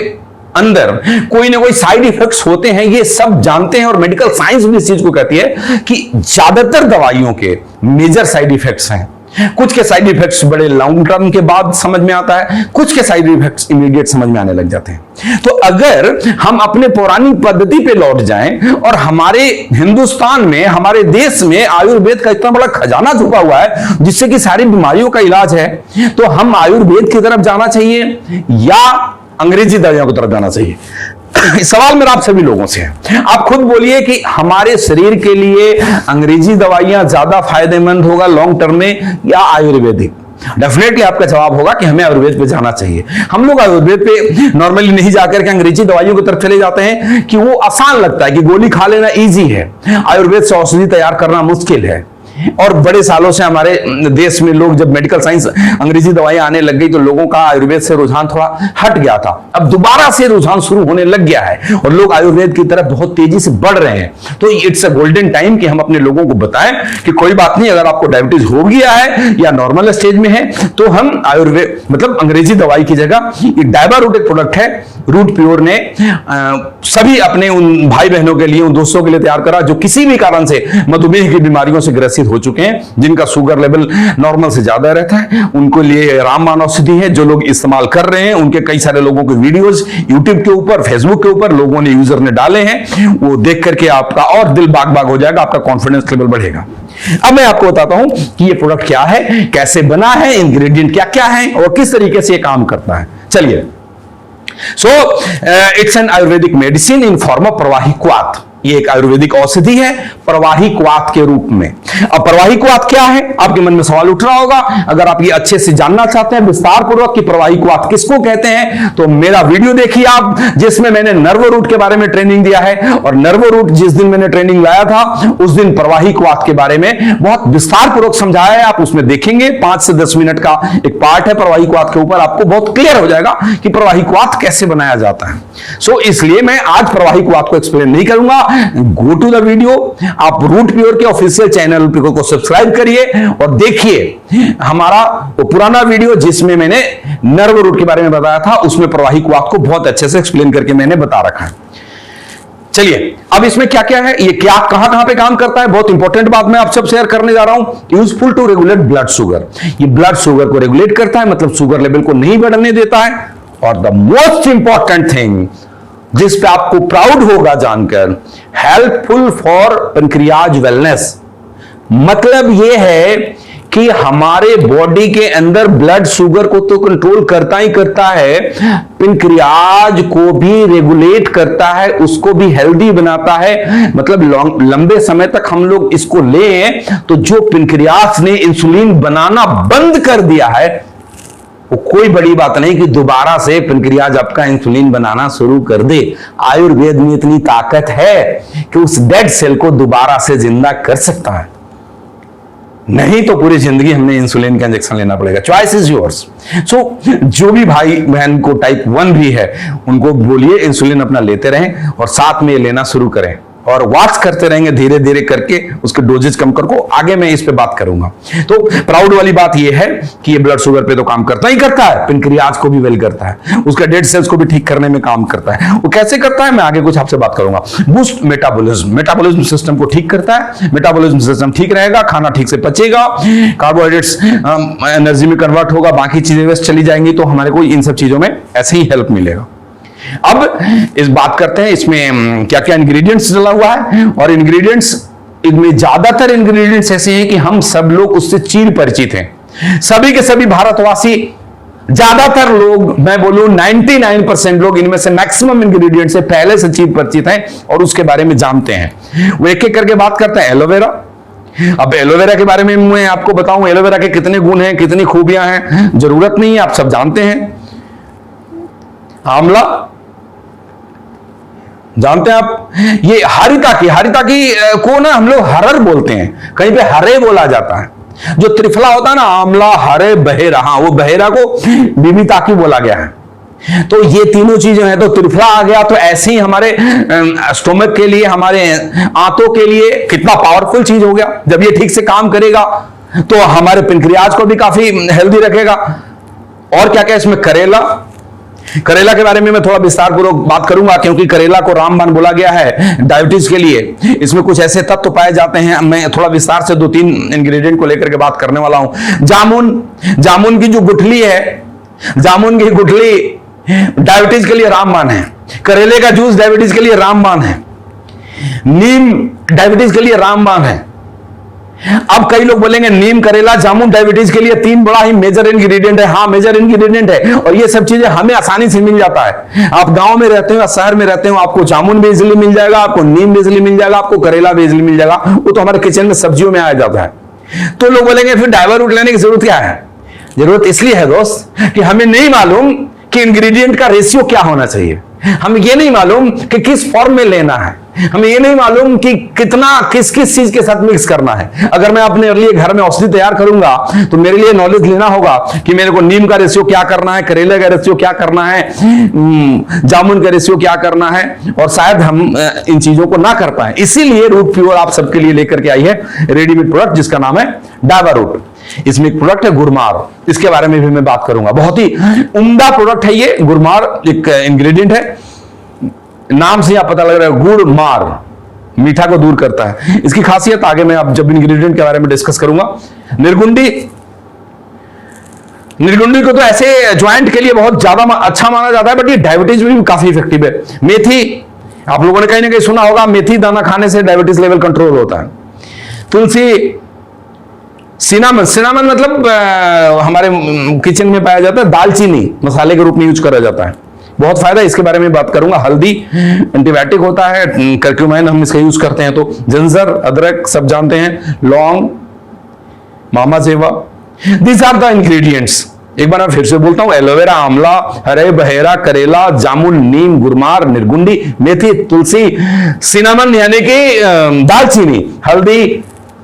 अंदर कोई ना कोई साइड इफेक्ट्स होते हैं, ये सब जानते हैं। और मेडिकल साइंस भी इस चीज को कहती है कि ज्यादातर दवाइयों के मेजर साइड इफेक्ट्स हैं। कुछ के साइड इफेक्ट्स बड़े लॉन्ग टर्म के बाद समझ में आता है, कुछ के साइड इफेक्ट्स इमीडिएट समझ में आने लग जाते हैं। तो अगर हम अपने पुरानी पद्धति पे लौट जाएं, और हमारे हिंदुस्तान में, हमारे देश में आयुर्वेद का इतना बड़ा खजाना छुपा हुआ है जिससे कि सारी बीमारियों का इलाज है, तो हम आयुर्वेद की तरफ जाना चाहिए या अंग्रेजी दवाइयों की तरफ जाना चाहिए? सवाल मेरा आप सभी लोगों से है। आप खुद बोलिए कि हमारे शरीर के लिए अंग्रेजी दवाइयां ज्यादा फायदेमंद होगा लॉन्ग टर्म में या आयुर्वेदिक? डेफिनेटली आपका जवाब होगा कि हमें आयुर्वेद पे जाना चाहिए। हम लोग आयुर्वेद पे नॉर्मली नहीं जाकर के अंग्रेजी दवाइयों की तरफ चले जाते हैं कि वो आसान लगता है, कि गोली खा लेना इजी है, आयुर्वेद से औषधि तैयार करना मुश्किल है। और बड़े सालों से हमारे देश में लोग, जब मेडिकल साइंस अंग्रेजी दवाइयां आने लग गई तो लोगों का आयुर्वेद से रुझान थोड़ा हट गया था। अब दोबारा से रुझान शुरू होने लग गया है और लोग आयुर्वेद की तरफ बहुत तेजी से बढ़ रहे हैं। तो इट्स अ गोल्डन टाइम कि हम अपने लोगों को बताएं कि कोई बात नहीं, अगर आपको डायबिटीज हो गया है या नॉर्मल स्टेज में है तो हम आयुर्वेद मतलब अंग्रेजी दवाई की जगह ये डायबा रूट एक प्रोडक्ट है, रूट प्योर ने सभी अपने उन भाई बहनों के लिए, उन दोस्तों के लिए तैयार करा जो किसी भी कारण से मधुमेह की बीमारियों से ग्रसित हो चुके हैं, जिनका शुगर लेवल नॉर्मल से ज्यादा रहता है, उनको लिए रामबाण औषधि है। जो लोग इस्तेमाल कर रहे हैं उनके कई सारे लोगों के वीडियोस यूट्यूब के ऊपर, फेसबुक के ऊपर लोगों ने, यूजर ने डाले हैं, वो देख करके आपका और दिल बाग बाग हो जाएगा, आपका कॉन्फिडेंस लेवल बढ़ेगा। अब मैं आपको बताता हूं कि ये प्रोडक्ट क्या है, कैसे बना है, इंग्रेडिएंट क्या क्या है और किस तरीके से ये काम करता है। चलिए, so it's an Ayurvedic medicine in form of प्रवाही क्वाथ। ये एक आयुर्वेदिक औषधि है प्रवाही क्वाथ के रूप में। अब प्रवाही क्वाथ क्या है, आपके मन में सवाल उठ रहा होगा। अगर आप ये अच्छे से जानना चाहते हैं विस्तार पूर्वक कि प्रवाही क्वाथ किसको कहते हैं, तो मेरा वीडियो देखिए आप, जिसमें मैंने नर्व रूट के बारे में ट्रेनिंग दिया है। और नर्व रूट जिस दिन मैंने ट्रेनिंग लाया था उस दिन प्रवाही क्वाथ के बारे में बहुत विस्तार पूर्वक समझाया है। आप उसमें देखेंगे 5 से 10 मिनट का एक पार्ट है प्रवाही क्वाथ के ऊपर, आपको बहुत क्लियर हो जाएगा कि प्रवाही क्वाथ कैसे बनाया जाता है। सो इसलिए मैं आज प्रवाही क्वाथ को एक्सप्लेन नहीं करूंगा। गो टू द वीडियो, आप रूट प्योर के ऑफिशियल चैनल को सब्सक्राइब करिए और देखिए हमारा वो पुराना वीडियो जिसमें मैंने नर्व रूट के बारे में बताया था, उसमें प्रवाही क्वाथ को बहुत अच्छे से एक्सप्लेन करके मैंने बता रखा है। चलिए, अब इसमें क्या क्या है, ये क्या कहां पे काम करता है, बहुत इंपॉर्टेंट बात मैं आप सब शेयर करने जा रहा हूं। Useful to regulate blood sugar. ये ब्लड शुगर को रेगुलेट करता है, मतलब शुगर लेवल को नहीं बढ़ने देता है। और द मोस्ट इंपॉर्टेंट थिंग जिस पे आपको प्राउड होगा जानकर, हेल्पफुल फॉर पेनक्रियाज वेलनेस। मतलब यह है कि हमारे बॉडी के अंदर ब्लड शुगर को तो कंट्रोल करता ही करता है, पेनक्रियाज को भी रेगुलेट करता है, उसको भी हेल्दी बनाता है। मतलब लंबे समय तक हम लोग इसको लें तो जो पेनक्रियाज ने इंसुलिन बनाना बंद कर दिया है, वो कोई बड़ी बात नहीं कि दोबारा से पेनक्रियाज आपका इंसुलिन बनाना शुरू कर दे। आयुर्वेद में इतनी ताकत है कि उस डेड सेल को दोबारा से जिंदा कर सकता है। नहीं तो पूरी जिंदगी हमने इंसुलिन का इंजेक्शन लेना पड़ेगा। Choice is yours. सो जो भी भाई बहन को टाइप 1 भी है उनको बोलिए इंसुलिन अपना लेते रहें और साथ में लेना शुरू करें और वॉच करते रहेंगे, धीरे धीरे करके उसके डोजेज कम कर को। आगे मैं इस पे बात करूंगा। तो प्राउड वाली बात यह है कि ये ब्लड शुगर पे तो काम करता ही करता है, पेनक्रियाज को भी वेल करता है, उसका डेड सेल्स को भी ठीक करने में काम करता है। वो कैसे करता है मैं आगे कुछ आपसे बात करूंगा। बूस्ट मेटाबॉलिज्म सिस्टम को ठीक करता है। मेटाबॉलिज्म सिस्टम ठीक रहेगा, खाना ठीक से पचेगा, कार्बोहाइड्रेट्स एनर्जी में कन्वर्ट होगा, बाकी चीजें वेस्ट चली जाएंगी, तो हमारे को इन सब चीजों में ऐसे ही हेल्प मिलेगा। अब इस बात करते हैं इसमें क्या क्या इंग्रेडिएंट्स डला हुआ है। और इंग्रेडिएंट्स इनमें ज्यादातर इंग्रेडिएंट्स ऐसे हैं कि हम सब लोग उससे चीर परिचित हैं। सभी के सभी भारतवासी, ज्यादातर लोग, मैं बोलूं 99% लोग इनमें से मैक्सिमम इंग्रेडिएंट्स से पहले से चीर परिचित हैं और उसके बारे में जानते हैं। वो एक एक करके बात करते हैं। एलोवेरा। अब एलोवेरा के बारे में मैं आपको बताऊं एलोवेरा के कितने गुण हैं, कितनी खूबियां हैं, जरूरत नहीं है, आप सब जानते हैं। आंवला जानते हैं आप। ये हारिता की को ना हम लोग हरर बोलते हैं, कहीं पे हरे बोला जाता है। जो त्रिफला होता है ना, आंवला, हरे, बहेरा, हाँ वो बहेरा को बीबीता की बोला गया है। तो ये तीनों चीजें हैं। तो त्रिफला आ गया तो ऐसे ही हमारे स्टोमक के लिए, हमारे आंतों के लिए कितना पावरफुल चीज हो गया। जब ये ठीक से काम करेगा तो हमारे पेनक्रियाज को भी काफी हेल्दी रखेगा। और क्या क्या इसमें, करेला के बारे में मैं थोड़ा विस्तार पूर्वक बात करूंगा क्योंकि करेला को रामबाण बोला गया है डायबिटीज के लिए। इसमें कुछ ऐसे तत्व पाए जाते हैं, मैं थोड़ा विस्तार से 2-3 इंग्रेडिएंट को लेकर के बात करने वाला हूं। जामुन की जो गुठली है, जामुन की गुठली डायबिटीज के लिए रामबाण है। करेले का जूस डायबिटीज के लिए रामबाण है। नीम डायबिटीज के लिए रामबाण है। अब कई लोग बोलेंगे नीम, करेला, जामुन डायबिटीज के लिए 3 बड़ा ही मेजर इंग्रेडिएंट है। हाँ मेजर इंग्रेडिएंट है और ये सब चीजें हमें आसानी से मिल जाता है। आप गांव में रहते हो या शहर में रहते हो, आपको जामुन भी इजीली मिल जाएगा, आपको नीम भी इजीली मिल जाएगा, आपको करेला भी इजीली मिल जाएगा। वो तो हमारे किचन में सब्जियों में आ जाता है। तो लोग बोलेंगे फिर डायबा रूट लेने की जरूरत क्या है। जरूरत इसलिए है दोस्त कि हमें नहीं मालूम कि इंग्रेडिएंट का रेशियो क्या होना चाहिए, हमें यह नहीं मालूम कि किस फॉर्म में लेना है, हमें ये नहीं मालूम कि कितना किस किस चीज के साथ मिक्स करना है। अगर मैं अपने लिए घर में औषधि तैयार करूंगा तो मेरे लिए नॉलेज लेना होगा कि मेरे को नीम का रेशियो क्या करना है, करेले का रेशियो क्या करना है, जामुन का रेशियो क्या करना है, और शायद हम इन चीजों को ना कर पाए। इसीलिए रूट प्योर आप सबके लिए लेकर के आई है रेडीमेड प्रोडक्ट जिसका नाम है डाबर रूट। इसमें एक प्रोडक्ट है गुरमार, इसके बारे में भी मैं बात करूंगा। बहुत ही उम्दा प्रोडक्ट है ये। गुरमार एक इंग्रेडिएंट है, नाम से आप पता लग रहा है गुड़ मार, मीठा को दूर करता है। इसकी खासियत आगे मैं अब जब इंग्रेडिएंट के बारे में डिस्कस करूंगा। निर्गुंडी, निर्गुंडी को तो ऐसे ज्वाइंट के लिए बहुत ज्यादा अच्छा माना जाता है, बट ये डायबिटीज में भी काफी इफेक्टिव है। मेथी, आप लोगों ने कहीं ना कहीं सुना होगा, मेथी दाना खाने से डायबिटीज लेवल कंट्रोल होता है। तुलसी, सिनामन, सिनामन मतलब हमारे किचन में पाया जाता है, दालचीनी मसाले के रूप में यूज करा जाता है, बहुत फायदा, इसके बारे में बात करूंगा। हल्दी एंटीबायोटिक होता है, करक्यूमाइन हम इसका यूज करते हैं। तो जिंजर, अदरक सब जानते हैं, लौंग, मामा सेवा, दीज आर द इंग्रेडिएंट्स। एक बार मैं फिर से बोलता हूं, एलोवेरा, आंवला, हरे बहेरा, करेला, जामुन, नीम, गुरमार, निर्गुंडी, मेथी, तुलसी, सिनामन यानी कि दालचीनी, हल्दी,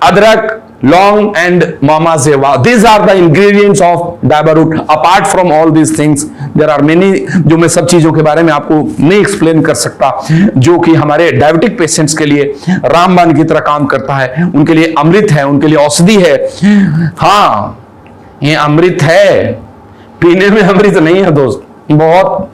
अदरक, long and mama seva, these are the ingredients of Dabur root. apart from all these things there are many, जो मैं सब चीजों के बारे में आपको नहीं एक्सप्लेन कर सकता, जो कि हमारे डायबिटिक पेशेंट्स के लिए रामबाण की तरह काम करता है, उनके लिए अमृत है, उनके लिए औषधि है। हाँ, ये अमृत है, पीने में अमृत नहीं है दोस्त, बहुत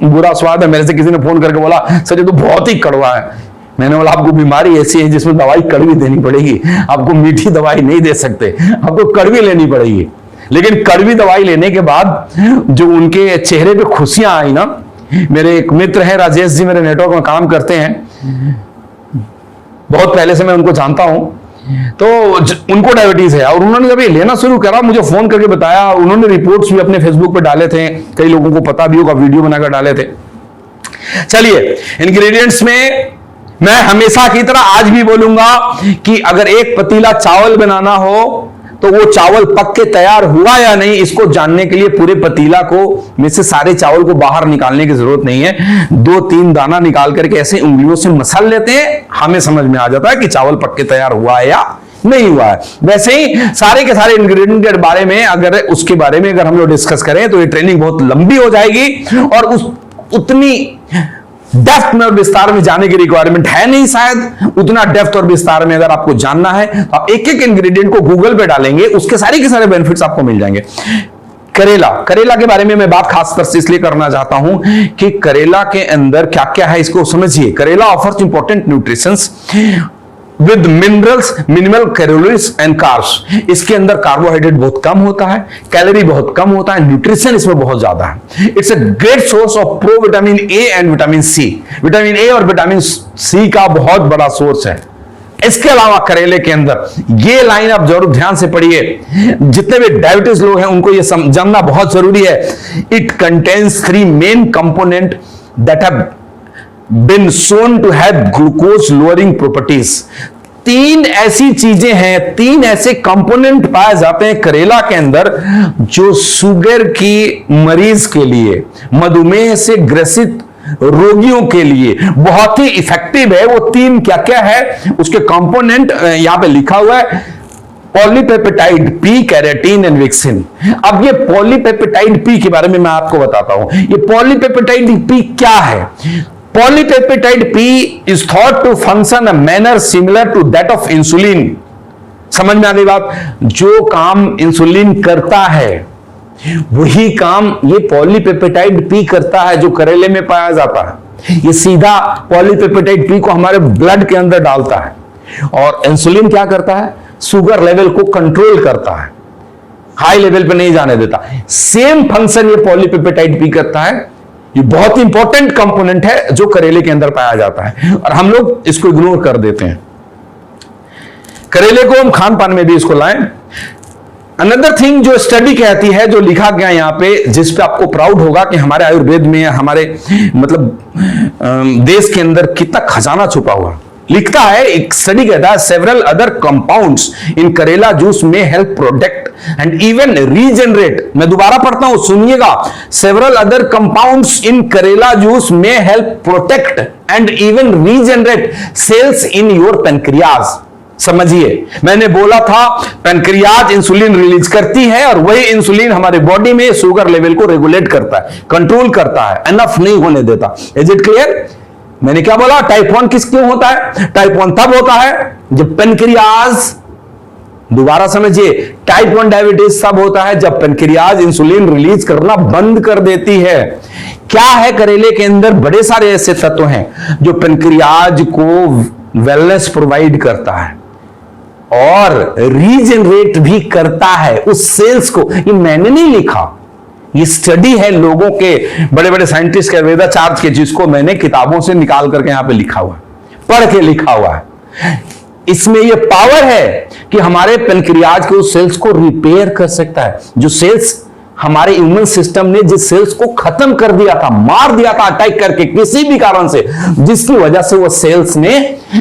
बुरा स्वाद है। मेरे से किसी ने फोन करके बोला सर ये तो बहुत ही कड़वा है। मैंने बोला आपको बीमारी ऐसी है जिसमें दवाई कड़वी देनी पड़ेगी, आपको मीठी दवाई नहीं दे सकते, आपको कड़वी लेनी पड़ेगी। लेकिन कड़वी दवाई लेने के बाद जो उनके चेहरे पे खुशियां आई ना, मेरे एक मित्र हैं राजेश जी, मेरे नेटवर्क में काम करते हैं, बहुत पहले से मैं उनको जानता हूं, तो उनको डायबिटीज है और उन्होंने जब ये लेना शुरू करा मुझे फोन करके बताया, उन्होंने रिपोर्ट्स भी अपने फेसबुक पे डाले थे, कई लोगों को पता भी होगा, वीडियो बनाकर डाले थे। चलिए, इंग्रेडिएंट्स में मैं हमेशा की तरह आज भी बोलूंगा कि अगर एक पतीला चावल बनाना हो तो वो चावल पक के तैयार हुआ या नहीं, इसको जानने के लिए पूरे पतीला को में से सारे चावल को बाहर निकालने की जरूरत नहीं है। 2-3 दाना निकाल करके ऐसे उंगलियों से मसल लेते हैं, हमें समझ में आ जाता है कि चावल पक के तैयार हुआ है या नहीं हुआ है। वैसे ही सारे के सारे इंग्रेडिएंट के बारे में उसके बारे में अगर हम लोग डिस्कस करें तो ये ट्रेनिंग बहुत लंबी हो जाएगी और उतनी डेप्थ में और विस्तार में जाने की रिक्वायरमेंट है नहीं। शायद उतना डेप्थ और विस्तार में अगर आपको जानना है तो आप एक एक इंग्रेडिएंट को गूगल पे डालेंगे, उसके सारे के सारे बेनिफिट्स आपको मिल जाएंगे। करेला, करेला के बारे में मैं बात खासकर से इसलिए करना चाहता हूं कि करेला के अंदर क्या क्या है इसको समझिए। करेला offers important nutritions with minerals, minimal calories and carbs. इसके अंदर कार्बोहाइड्रेट बहुत कम होता है, कैलोरी बहुत कम होता है, न्यूट्रिशन इसमें बहुत ज्यादा है। It's a great source of pro vitamin A and vitamin C. Vitamin A और विटामिन सी का बहुत बड़ा सोर्स है। इसके अलावा करेले के अंदर ये लाइन आप जरूर ध्यान से पढ़िए, जितने भी डायबिटीज लोग हैं उनको ये जानना बहुत जरूरी है। It contains 3 main component that have been shown to have glucose lowering properties। 3 ऐसी चीजें हैं, 3 ऐसे कंपोनेंट पाए जाते हैं करेला के अंदर जो शुगर की मरीज के लिए, मधुमेह से ग्रसित रोगियों के लिए बहुत ही इफेक्टिव है। वो 3 क्या क्या है उसके कंपोनेंट यहां पे लिखा हुआ है, पॉलीपेप्टाइड पी, कैरेटीन एंड विक्सिन। अब ये पॉलीपेप्टाइड पी के बारे में मैं आपको बताता हूं। ये पॉलीपेप्टाइड पी क्या है? Polypeptide P is thought to function a manner similar to that of insulin. समझ में आ गई बात? जो काम इंसुलिन करता है वही काम ये पॉलीपेप्टाइड पी करता है जो करेले में पाया जाता है। ये सीधा पॉलीपेप्टाइड पी को हमारे ब्लड के अंदर डालता है और इंसुलिन क्या करता है? शुगर लेवल को कंट्रोल करता है, हाई लेवल पे नहीं जाने देता। सेम फंक्शन ये पॉलीपेप्टाइड पी करता है। ये बहुत इंपॉर्टेंट कंपोनेंट है जो करेले के अंदर पाया जाता है और हम लोग इसको इग्नोर कर देते हैं। करेले को हम खान पान में भी इसको लाएं। अनदर थिंग जो स्टडी कहती है, जो लिखा गया यहां पे, जिस पे आपको प्राउड होगा कि हमारे आयुर्वेद में, हमारे मतलब देश के अंदर कितना खजाना छुपा हुआ। लिखता है, एक स्टडी कहता है several other compounds in karela juice may help protect and even regenerate. मैं दोबारा पढ़ता हूं, सुनिएगा। Several other compounds in karela juice may help protect and even regenerate cells in your pancreas. समझिए, मैंने बोला था पेनक्रियाज इंसुलिन रिलीज करती है और वही इंसुलिन हमारे बॉडी में शुगर लेवल को रेगुलेट करता है, कंट्रोल करता है, एनफ नहीं होने देता। Is it clear? मैंने क्या बोला? टाइप 1 किस क्यों होता है? टाइप 1 तब होता है जब पेनक्रियाज, दोबारा समझिए, टाइप 1 डायबिटीज तब होता है जब पेनक्रियाज इंसुलिन रिलीज करना बंद कर देती है। क्या है करेले के अंदर? बड़े सारे ऐसे तत्व हैं जो पेनक्रियाज को वेलनेस प्रोवाइड करता है और रीजनरेट भी करता है उस सेल्स को। ये मैंने नहीं लिखा, ये स्टडी है लोगों के, बड़े बड़े साइंटिस्ट के, वेदाचार्य के, जिसको मैंने किताबों से निकाल करके यहां पे लिखा हुआ है, पढ़ के लिखा हुआ है। इसमें ये पावर है कि हमारे पेनक्रियाज के उस सेल्स को रिपेयर कर सकता है, जो सेल्स हमारे इम्यून सिस्टम ने जिस सेल्स को खत्म कर दिया था, मार दिया था अटैक करके किसी भी कारण से, जिसकी वजह से वो सेल्स ने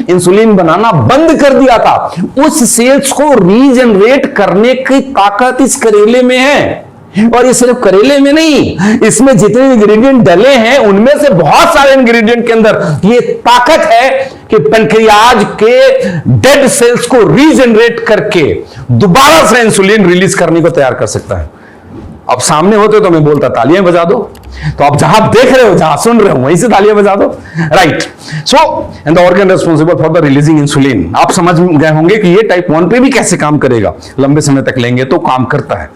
इंसुलिन बनाना बंद कर दिया था, उस सेल्स को रीजनरेट करने की ताकत इस करेले में है। और ये सिर्फ करेले में नहीं, इसमें जितने इंग्रेडिएंट डले हैं उनमें से बहुत सारे इंग्रेडिएंट के अंदर ये ताकत है कि पेनक्रियाज के डेड सेल्स को रीजनरेट करके दोबारा से इंसुलिन रिलीज करने को तैयार कर सकता है। अब सामने होते तो मैं बोलता तालियां बजा दो, तो आप जहां देख रहे हो, जहां सुन रहे हो, वहीं से तालियां बजा दो, right. So and the organ responsible for the releasing insulin. आप समझ गए होंगे कि ये टाइप 1 पे भी कैसे काम करेगा, लंबे समय तक लेंगे तो काम करता है।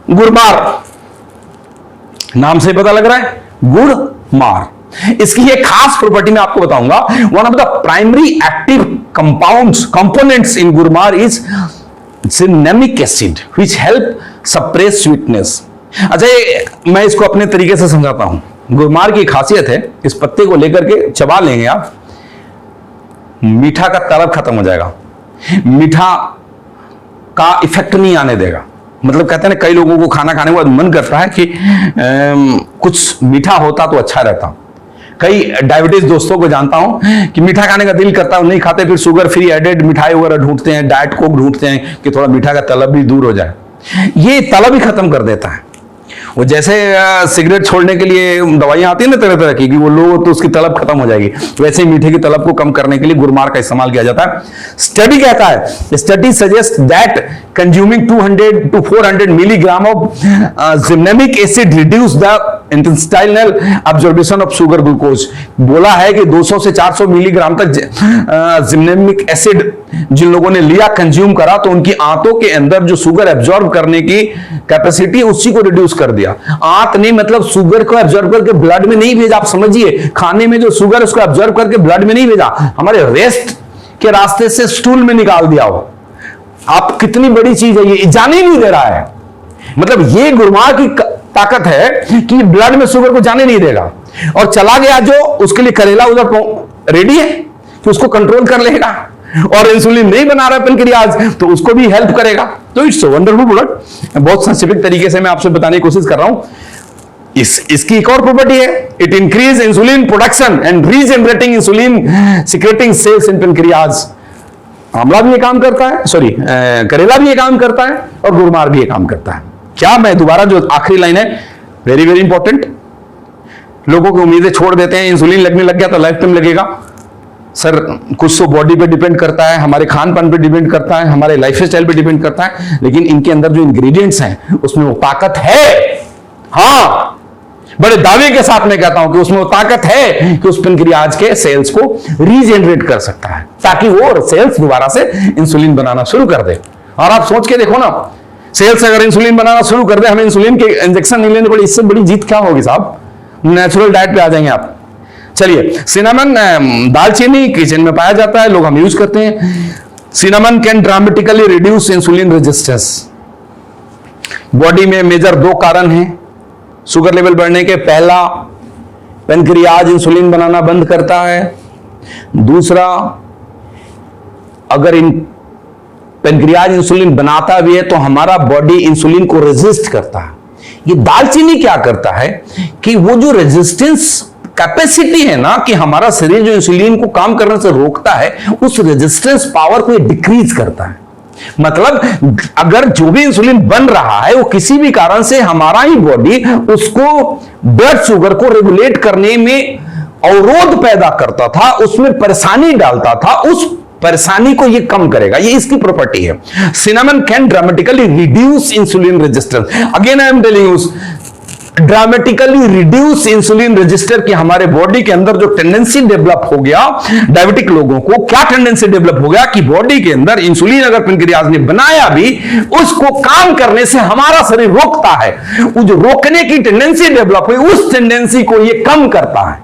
गुड़मार, नाम से पता लग रहा है, गुड़मार। इसकी एक खास प्रॉपर्टी मैं आपको बताऊंगा। One of the primary active components in gurmar is gymnemic acid which help suppress sweetness. अच्छा, मैं इसको अपने तरीके से समझाता हूं। गुड़मार की खासियत है, इस पत्ते को लेकर के चबा लेंगे आप, मीठा का तलब खत्म हो जाएगा, मीठा का इफेक्ट नहीं आने देगा। मतलब कहते हैं ना, कई लोगों को खाना खाने के बाद मन करता है कि कुछ मीठा होता तो अच्छा रहता। कई डायबिटीज दोस्तों को जानता हूं कि मीठा खाने का दिल करता है, नहीं खाते, फिर शुगर फ्री एडेड मिठाई वगैरह ढूंढते हैं, डाइट कोक ढूंढते हैं कि थोड़ा मीठा का तलब भी दूर हो जाए। ये तलब ही खत्म कर देता है। वो जैसे सिगरेट छोड़ने के लिए दवाइयां आती है ना तरह तरह की, कि वो लो तो उसकी तलब खत्म हो जाएगी, वैसे ही मीठे की तलब को कम करने के लिए गुड़मार का इस्तेमाल किया जाता है। स्टडी कहता है, study suggest that consuming 200 to 400 milligram of gymnemic acid reduce the intestinal absorption of sugar glucose. बोला है कि 200 से 400 मिलीग्राम तक जिनेमिक एसिड जिन लोगों ने लिया, कंज्यूम करा, तो उनकी आंतों के अंदर जो शुगर एब्जॉर्ब करने की कैपेसिटी उसी को रिड्यूस कर दिया। आंत नहीं मतलब शुगर को एब्जॉर्ब करके ब्लड में नहीं भेजा। आप समझिए, खाने में जो शुगर उसको एब्जॉर्ब करके ब्लड में नहीं भेजा, हमारे वेस्ट के रास्ते से स्टूल में निकाल दिया हो। आप कितनी बड़ी चीज है, ये जाने नहीं दे रहा है। मतलब ये गुड़मार की ताकत है कि ब्लड में शुगर को जाने नहीं देगा, और चला गया जो, उसके लिए करेला उधर रेडी है कि उसको कंट्रोल कर लेगा। और इंसुलिन नहीं बना रहा पेनक्रियाज तो उसको भी हेल्प करेगा। तो इट्स वंडरफुल प्रोडक्ट। बहुत साइंटिफिक तरीके से मैं आपसे बताने की कोशिश कर रहा हूं। इसकी एक और प्रॉपर्टी है, it increase insulin production and regenerating insulin secreting sales in pancreas. आंवला भी ये काम करता है, सॉरी करेला भी ये काम करता है, और गुड़मार भी ये काम करता है। क्या, मैं दोबारा जो आखिरी लाइन है, वेरी वेरी इंपॉर्टेंट। लोगों की उम्मीदें छोड़ देते हैं, इंसुलिन लगने लग गया तो लाइफ टाइम लगेगा। सर, कुछ तो बॉडी पे डिपेंड करता है, हमारे खान पान पे डिपेंड करता है, हमारे लाइफ स्टाइल पे डिपेंड करता है, लेकिन इनके अंदर जो इंग्रेडिएंट्स हैं उसमें वो ताकत है। हाँ, बड़े दावे के साथ मैं कहता हूं कि उसमें वो ताकत है कि उस पेनक्रियाज के सेल्स को रीजनरेट कर सकता है, ताकि वो सेल्स दोबारा से इंसुलिन बनाना शुरू कर दे। और आप सोच के देखो ना, सेल्स अगर इंसुलिन बनाना शुरू कर दे, हमें इंसुलिन के इंजेक्शन नहीं लेने पड़े, इससे बड़ी जीत क्या होगी साहब? नेचुरल डाइट पे आ जाएंगे आप। चलिए, सिनेमन, दालचीनी किचन में पाया जाता है, लोग हम यूज करते हैं। Cinnamon can dramatically reduce insulin resistance. Body में मेजर 2 कारण हैं शुगर लेवल बढ़ने के। पहला, पेनक्रियाज इंसुलिन बनाना बंद करता है। दूसरा, अगर पेनक्रियाज इंसुलिन बनाता भी है तो हमारा बॉडी इंसुलिन को रेजिस्ट करता है। ये दालचीनी क्या करता है कि वो जो रेजिस्टेंस कैपेसिटी है ना कि हमारा शरीर जो इंसुलिन को काम करने से रोकता है, उस रेजिस्टेंस पावर को डिक्रीज करता है। मतलब अगर जो भी इंसुलिन बन रहा है वो किसी भी कारण से हमारा ही बॉडी उसको ब्लड शुगर को रेगुलेट करने में अवरोध पैदा करता था, उसमें परेशानी डालता था, उस परेशानी को ये कम करेगा। ये इसकी प्रॉपर्टी है। Cinnamon can dramatically reduce insulin resistance. Again I am telling you, dramatically reduce insulin register की हमारे बॉडी के अंदर जो टेंडेंसी डेवलप हो गया, डायबिटिक लोगों को क्या टेंडेंसी डेवलप हो गया कि बॉडी के अंदर इंसुलिन अगर पेनक्रियाज ने बनाया भी, उसको काम करने से हमारा शरीर रोकता है। वो जो रोकने की टेंडेंसी डेवलप हुई, उस टेंडेंसी को ये कम करता है।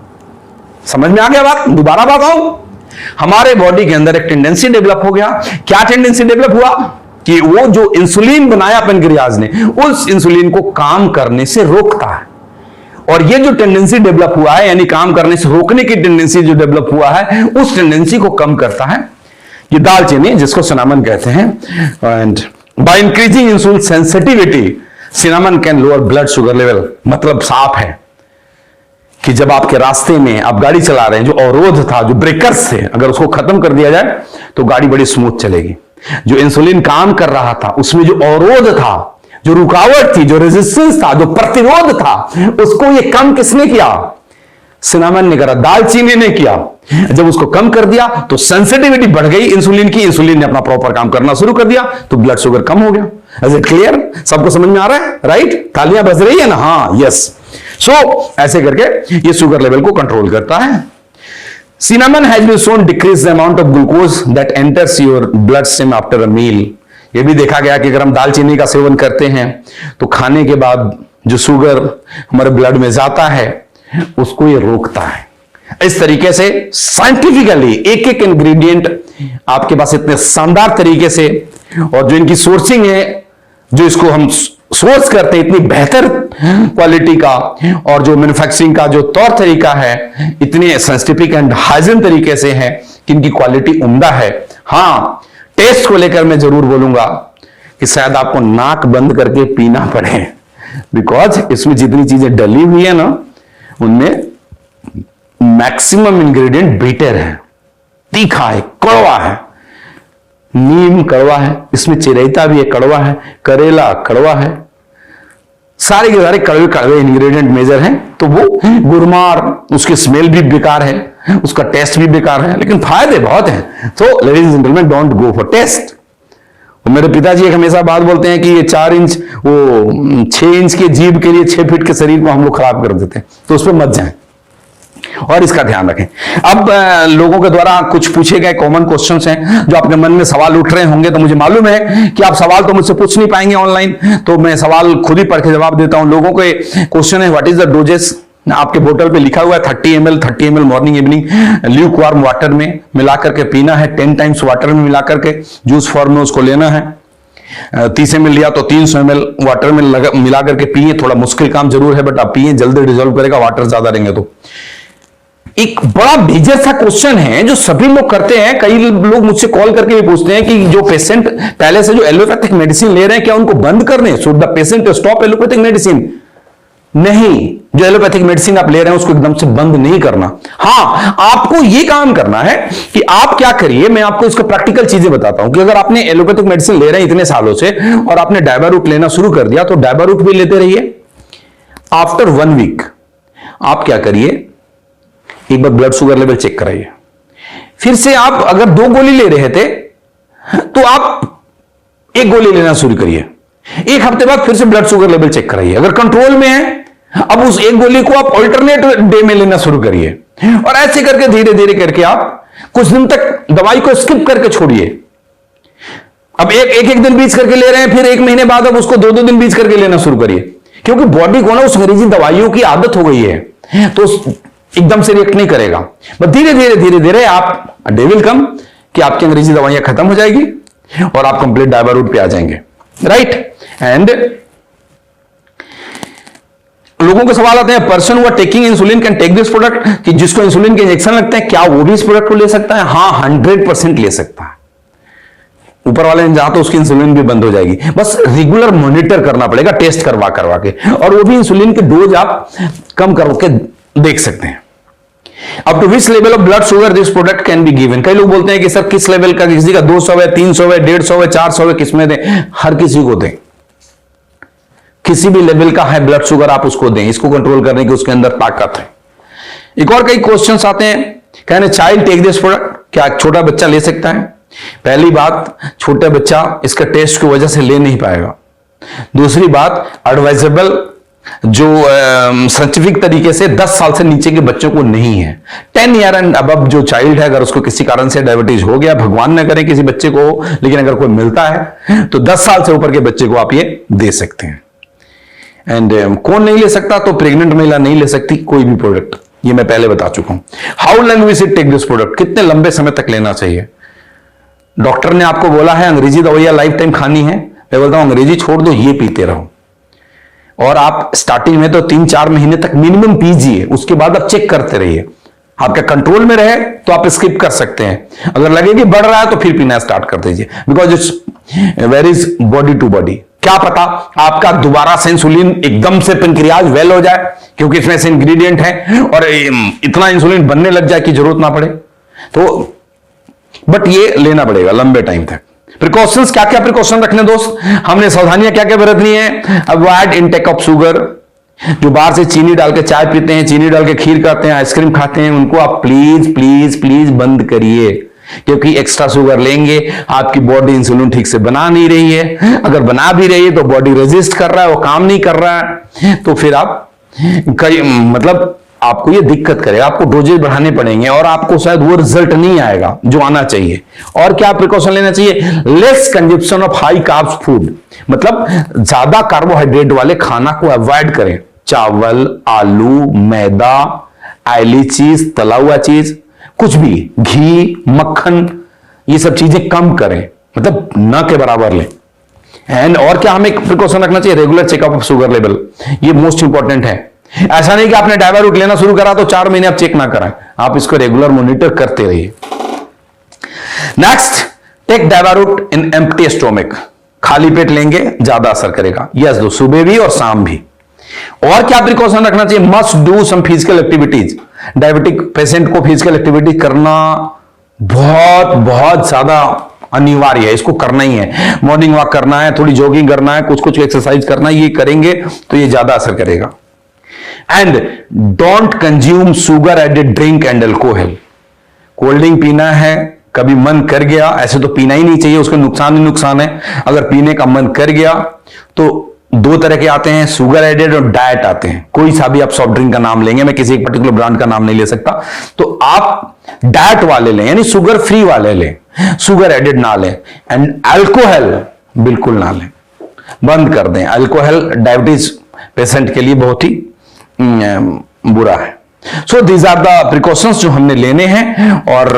समझ में आ गया बात? दोबारा बात आऊं, हमारे बॉडी के अंदर एक टेंडेंसी डेवलप हो गया। क्या टेंडेंसी डेवलप हुआ कि वो जो इंसुलिन बनाया पेनक्रियाज ने, उस इंसुलिन को काम करने से रोकता है। और ये जो टेंडेंसी डेवलप हुआ है, यानी काम करने से रोकने की टेंडेंसी जो डेवलप हुआ है, उस टेंडेंसी को कम करता है ये दालचीनी, जिसको सिनामन कहते हैं। And by increasing insulin sensitivity cinnamon can lower blood sugar level. मतलब साफ है कि जब आपके रास्ते में आप गाड़ी चला रहे हैं, जो अवरोध था, जो ब्रेकर्स थे, अगर उसको खत्म कर दिया जाए तो गाड़ी बड़ी स्मूथ चलेगी। जो इंसुलिन काम कर रहा था, उसमें जो अवरोध था, जो रुकावट थी, जो रेजिस्टेंस था, जो प्रतिरोध था, उसको ये कम किसने किया? सिनामन ने करा, दालचीनी ने किया। जब उसको कम कर दिया तो सेंसिटिविटी बढ़ गई इंसुलिन की, इंसुलिन ने अपना प्रॉपर काम करना शुरू कर दिया, तो ब्लड शुगर कम हो गया। Is it clear? सबको समझ में आ रहा है? राइट? तालियां बज रही है ना? हाँ, यस। सो ऐसे करके ये शुगर लेवल को कंट्रोल करता है। Cinnamon has been shown decrease the amount of glucose that enters your bloodstream after a meal. ये भी देखा गया कि अगर हम दालचीनी का सेवन करते हैं तो खाने के बाद जो शुगर हमारे ब्लड में जाता है उसको ये रोकता है। इस तरीके से साइंटिफिकली एक एक इंग्रेडिएंट आपके पास इतने शानदार तरीके से, और जो इनकी सोर्सिंग है, जो इसको हम सोर्स करते हैं इतनी बेहतर क्वालिटी का, और जो मैन्युफैक्चरिंग का जो तौर तरीका है इतने साइंटिफिक एंड हाइजीन तरीके से है कि इनकी क्वालिटी उम्दा है। हाँ, टेस्ट को लेकर मैं जरूर बोलूंगा कि शायद आपको नाक बंद करके पीना पड़े, बिकॉज इसमें जितनी चीजें डली हुई है ना, उनमें मैक्सिमम इंग्रेडिएंट बीटर है, तीखा है, कड़वा है। नीम कड़वा है, इसमें चिरैता भी है, कड़वा है, करेला कड़वा है, सारे के सारे कड़वे कड़वे इंग्रेडिएंट मेजर हैं। तो वो गुरमार, उसकी स्मेल भी बेकार है, उसका टेस्ट भी बेकार है, लेकिन फायदे बहुत हैं। तो ladies and gentleman, don't go for taste. मेरे पिताजी एक हमेशा बात बोलते हैं कि ये 4 इंच, वो 6 इंच के जीभ के लिए 6 फीट के शरीर को हम लोग खराब कर देते हैं, तो उस पर मत जाएं और इसका ध्यान रखें। अब लोगों के द्वारा कुछ पूछे गए कॉमन क्वेश्चंस हैं, जो आपके मन में सवाल उठ रहे होंगे, तो मुझे मालूम है कि आप सवाल तो मुझसे पूछ नहीं पाएंगे ऑनलाइन, तो मैं सवाल खुद ही पढ़ के जवाब देता हूं। लोगों के क्वेश्चन है, व्हाट इज द डोजेस? आपके बोतल पे लिखा हुआ है 30 ml morning evening Luke warm water में मिलाकर के पीना है, 10 टाइम्स वाटर में मिलाकर के जूस फॉर्म में उसको लेना है। 30 ml लिया तो 300 ml वाटर में मिला करके पिए। थोड़ा मुश्किल काम जरूर है, बट आप पिए, जल्दी डिजोल्व करेगा, वाटर ज्यादा रहेंगे तो। एक बड़ा मेजर सा क्वेश्चन है जो सभी लोग करते हैं। कई लोग मुझसे कॉल करके भी पूछते हैं कि जो पेशेंट पहले से जो एलोपैथिक मेडिसिन ले रहे हैं, क्या उनको बंद करने? Should the patient stop allopathic medicine? नहीं, जो एलोपैथिक मेडिसिन आप ले रहे हैं उसको एकदम से बंद नहीं करना। हाँ, आपको यह काम करना है कि आप क्या करिए, मैं आपको इसका प्रैक्टिकल चीजें बताता हूं कि अगर आपने एलोपैथिक मेडिसिन ले रहे हैं इतने सालों से और आपने डायबारूट लेना शुरू कर दिया, तो डायबारूट भी लेते रहिए। आफ्टर 1 वीक आप क्या करिए, एक बार ब्लड शुगर लेवल चेक कराइए। फिर से आप अगर 2 गोली ले रहे थे तो आप 1 गोली लेना शुरू करिए। 1 हफ्ते बाद फिर से ब्लड शुगर लेवल चेक कराइए। अगर कंट्रोल में है, अब उस 1 गोली को आप ऑल्टरनेट डे में लेना शुरू करिए, और ऐसे करके धीरे धीरे करके आप कुछ दिन तक दवाई को स्किप करके छोड़िए। अब एक दिन बीच करके ले रहे हैं, फिर 1 महीने बाद अब उसको 2-2 दिन बीच करके लेना शुरू करिए, क्योंकि बॉडी को ना उस अंग्रेजी दवाइयों की आदत हो गई है, तो एकदम से रिएक्ट नहीं करेगा। बस धीरे धीरे आप डे विल कम कि आपकी अंग्रेजी दवाइयां खत्म हो जाएगी और आप कंप्लीट डायबारूट पे आ जाएंगे, राइट। एंड लोगों के सवाल आते हैं, person who are taking insulin can take this product, कि जिसको इंसुलिन के इंजेक्शन लगते हैं, क्या वो भी इस प्रोडक्ट को ले सकता है? हाँ, 100% ले सकता है। ऊपर वाले ने जहां तो उसकी इंसुलिन भी बंद हो जाएगी, बस रेगुलर मॉनिटर करना पड़ेगा, टेस्ट करवा के, और वो भी इंसुलिन के डोज आप कम करके देख सकते हैं। Up to which level of blood sugar this product can be given. कई लोग बोलते हैं कि सर किस लेवल का, किसी का 200 है, 300 है, 150 है, 400 है, किसमें दें? हर किसी को दें, किसी भी लेवल का है ब्लड शुगर आप उसको दें, इसको कंट्रोल करने की उसके अंदर ताकत है। एक और कई क्वेश्चंस आते हैं, can a child take this product, क्या छोटा बच्चा ले सकता है? पहली बात, छोटा बच्चा इसका टेस्ट की वजह से ले नहीं पाएगा। दूसरी बात, एडवाइजेबल जो साइंटिफिक तरीके से 10 साल से नीचे के बच्चों को नहीं है। 10 ईयर एंड अबव जो चाइल्ड है, अगर उसको किसी कारण से डायबिटीज हो गया, भगवान न करे किसी बच्चे को हो, लेकिन अगर कोई मिलता है तो 10 साल से ऊपर के बच्चे को आप ये दे सकते हैं। एंड कौन नहीं ले सकता? तो प्रेग्नेंट महिला नहीं ले सकती कोई भी प्रोडक्ट, ये मैं पहले बता चुका हूं। How long we should take this product, कितने लंबे समय तक लेना चाहिए? डॉक्टर ने आपको बोला है अंग्रेजी दवाइयां लाइफ टाइम खानी है, मैं बोलता हूं अंग्रेजी छोड़ दो, ये पीते रहो। और आप स्टार्टिंग में तो 3-4 महीने तक मिनिमम पीजिए, उसके बाद आप चेक करते रहिए, आपका कंट्रोल में रहे तो आप स्किप कर सकते हैं। अगर लगे कि बढ़ रहा है तो फिर पीना स्टार्ट कर दीजिए, because it's varies body to body. क्या पता आपका दोबारा से इंसुलिन एकदम से पेनक्रियाज वेल हो जाए, क्योंकि इसमें से इंग्रेडिएंट है, और इतना इंसुलिन बनने लग जाए कि जरूरत ना पड़े। तो बट ये लेना पड़ेगा लंबे टाइम तक। प्रिकॉशंस, क्या क्या प्रिकॉशन रखने दोस्त, हमने सावधानियां क्या क्या बरतनी है? Avoid intake of sugar. जो बाहर से चीनी डाल के चाय पीते हैं, चीनी डाल के खीर खाते हैं, आइसक्रीम खाते हैं, उनको आप प्लीज प्लीज प्लीज बंद करिए, क्योंकि एक्स्ट्रा शुगर लेंगे आपकी बॉडी इंसुलिन ठीक से बना नहीं रही है। अगर बना भी रही है तो बॉडी रेजिस्ट कर रहा है, वो काम नहीं कर रहा है, तो फिर आप मतलब आपको ये दिक्कत करेगा, आपको डोजेज बढ़ाने पड़ेंगे और आपको शायद वो रिजल्ट नहीं आएगा जो आना चाहिए। और क्या प्रिकॉशन लेना चाहिए? Less consumption of high carbs food, मतलब ज्यादा कार्बोहाइड्रेट वाले खाना को अवॉइड करें। चावल, आलू, मैदा, ऑयली चीज, तला हुआ चीज, कुछ भी, घी, मक्खन, ये सब चीजें कम करें, मतलब न के बराबर लें। एंड और क्या हमें प्रिकॉशन रखना चाहिए? Regular checkup of sugar level, ये मोस्ट इंपॉर्टेंट है। ऐसा नहीं कि आपने डायवारूट लेना शुरू करा तो 4 महीने आप चेक ना कराएं, आप इसको रेगुलर मॉनिटर करते रहिए। नेक्स्ट, टेक डायवारूट इन एम्प्टी स्टोमक, खाली पेट लेंगे ज्यादा असर करेगा। यस दो, सुबह भी और शाम भी। और क्या प्रिकॉशन रखना चाहिए? Must do some physical activities. Diabetic patient को फिजिकल एक्टिविटी करना बहुत बहुत ज्यादा अनिवार्य है, इसको करना ही है। मॉर्निंग वॉक करना है, थोड़ी जॉगिंग करना है, कुछ कुछ एक्सरसाइज करना है, ये करेंगे तो ये ज्यादा असर करेगा। And don't consume sugar added drink and alcohol. Cold drink पीना है, कभी मन कर गया, ऐसे तो पीना ही नहीं चाहिए, उसके नुकसान ही नुकसान है। अगर पीने का मन कर गया तो 2 तरह के आते हैं, शुगर एडेड और डाइट आते हैं। कोई सा भी आप सॉफ्ट ड्रिंक का नाम लेंगे, मैं किसी एक पर्टिकुलर ब्रांड का नाम नहीं ले सकता, तो आप डाइट वाले लें, यानी शुगर फ्री वाले लें, शुगर एडेड ना लें। एंड अल्कोहल बिल्कुल ना लें, बंद कर दें। अल्कोहल डायबिटीज पेशेंट के लिए बहुत ही बुरा है। So these are the precautions जो हमने लेने हैं। और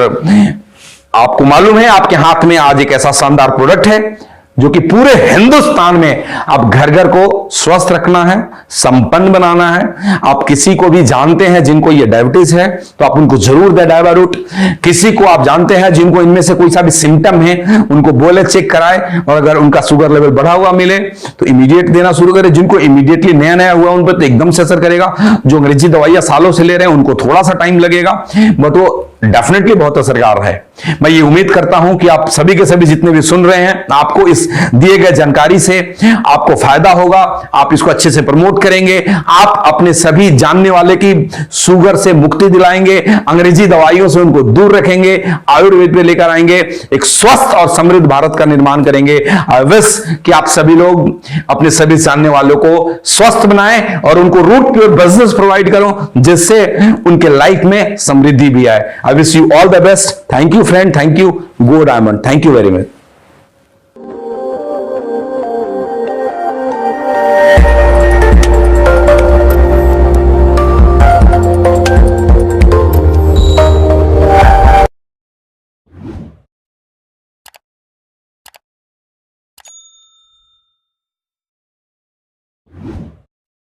आपको मालूम है आपके हाथ में आज एक ऐसा शानदार प्रोडक्ट है जो कि पूरे हिंदुस्तान में आप घर घर को स्वस्थ रखना है, संपन्न बनाना है। आप किसी को भी जानते हैं जिनको ये डायबिटीज है तो आप उनको जरूर दें डायवारूट। किसी को आप जानते हैं जिनको इनमें से कोई सा भी सिम्टम है, उनको बोले चेक कराए, और अगर उनका शुगर लेवल बढ़ा हुआ मिले तो इमीडिएट देना शुरू करें। जिनको इमीडिएटली नया नया हुआ उन पर तो एकदम से असर करेगा। जो अंग्रेजी दवाइयां सालों से ले रहे हैं उनको थोड़ा सा टाइम लगेगा, बट वो डेफिनेटली बहुत असरकार है। मैं ये उम्मीद करता हूं कि आप सभी के सभी जितने भी सुन रहे हैं, आपको इस दिए गए जानकारी से आपको फायदा होगा, आप इसको अच्छे से प्रमोट करेंगे, आप अपने सभी जानने वाले की शुगर से मुक्ति दिलाएंगे, अंग्रेजी दवाइयों से उनको दूर रखेंगे, आयुर्वेद में लेकर आएंगे, एक स्वस्थ और समृद्ध भारत का निर्माण करेंगे। आई विश कि आप सभी लोग अपने सभी जानने वालों को स्वस्थ बनाएं और उनको रूट प्योर बिजनेस प्रोवाइड करो, जिससे उनके लाइफ में समृद्धि भी आए। I wish you all the best. Thank you friend. Thank you. Go Diamond. Thank you very much.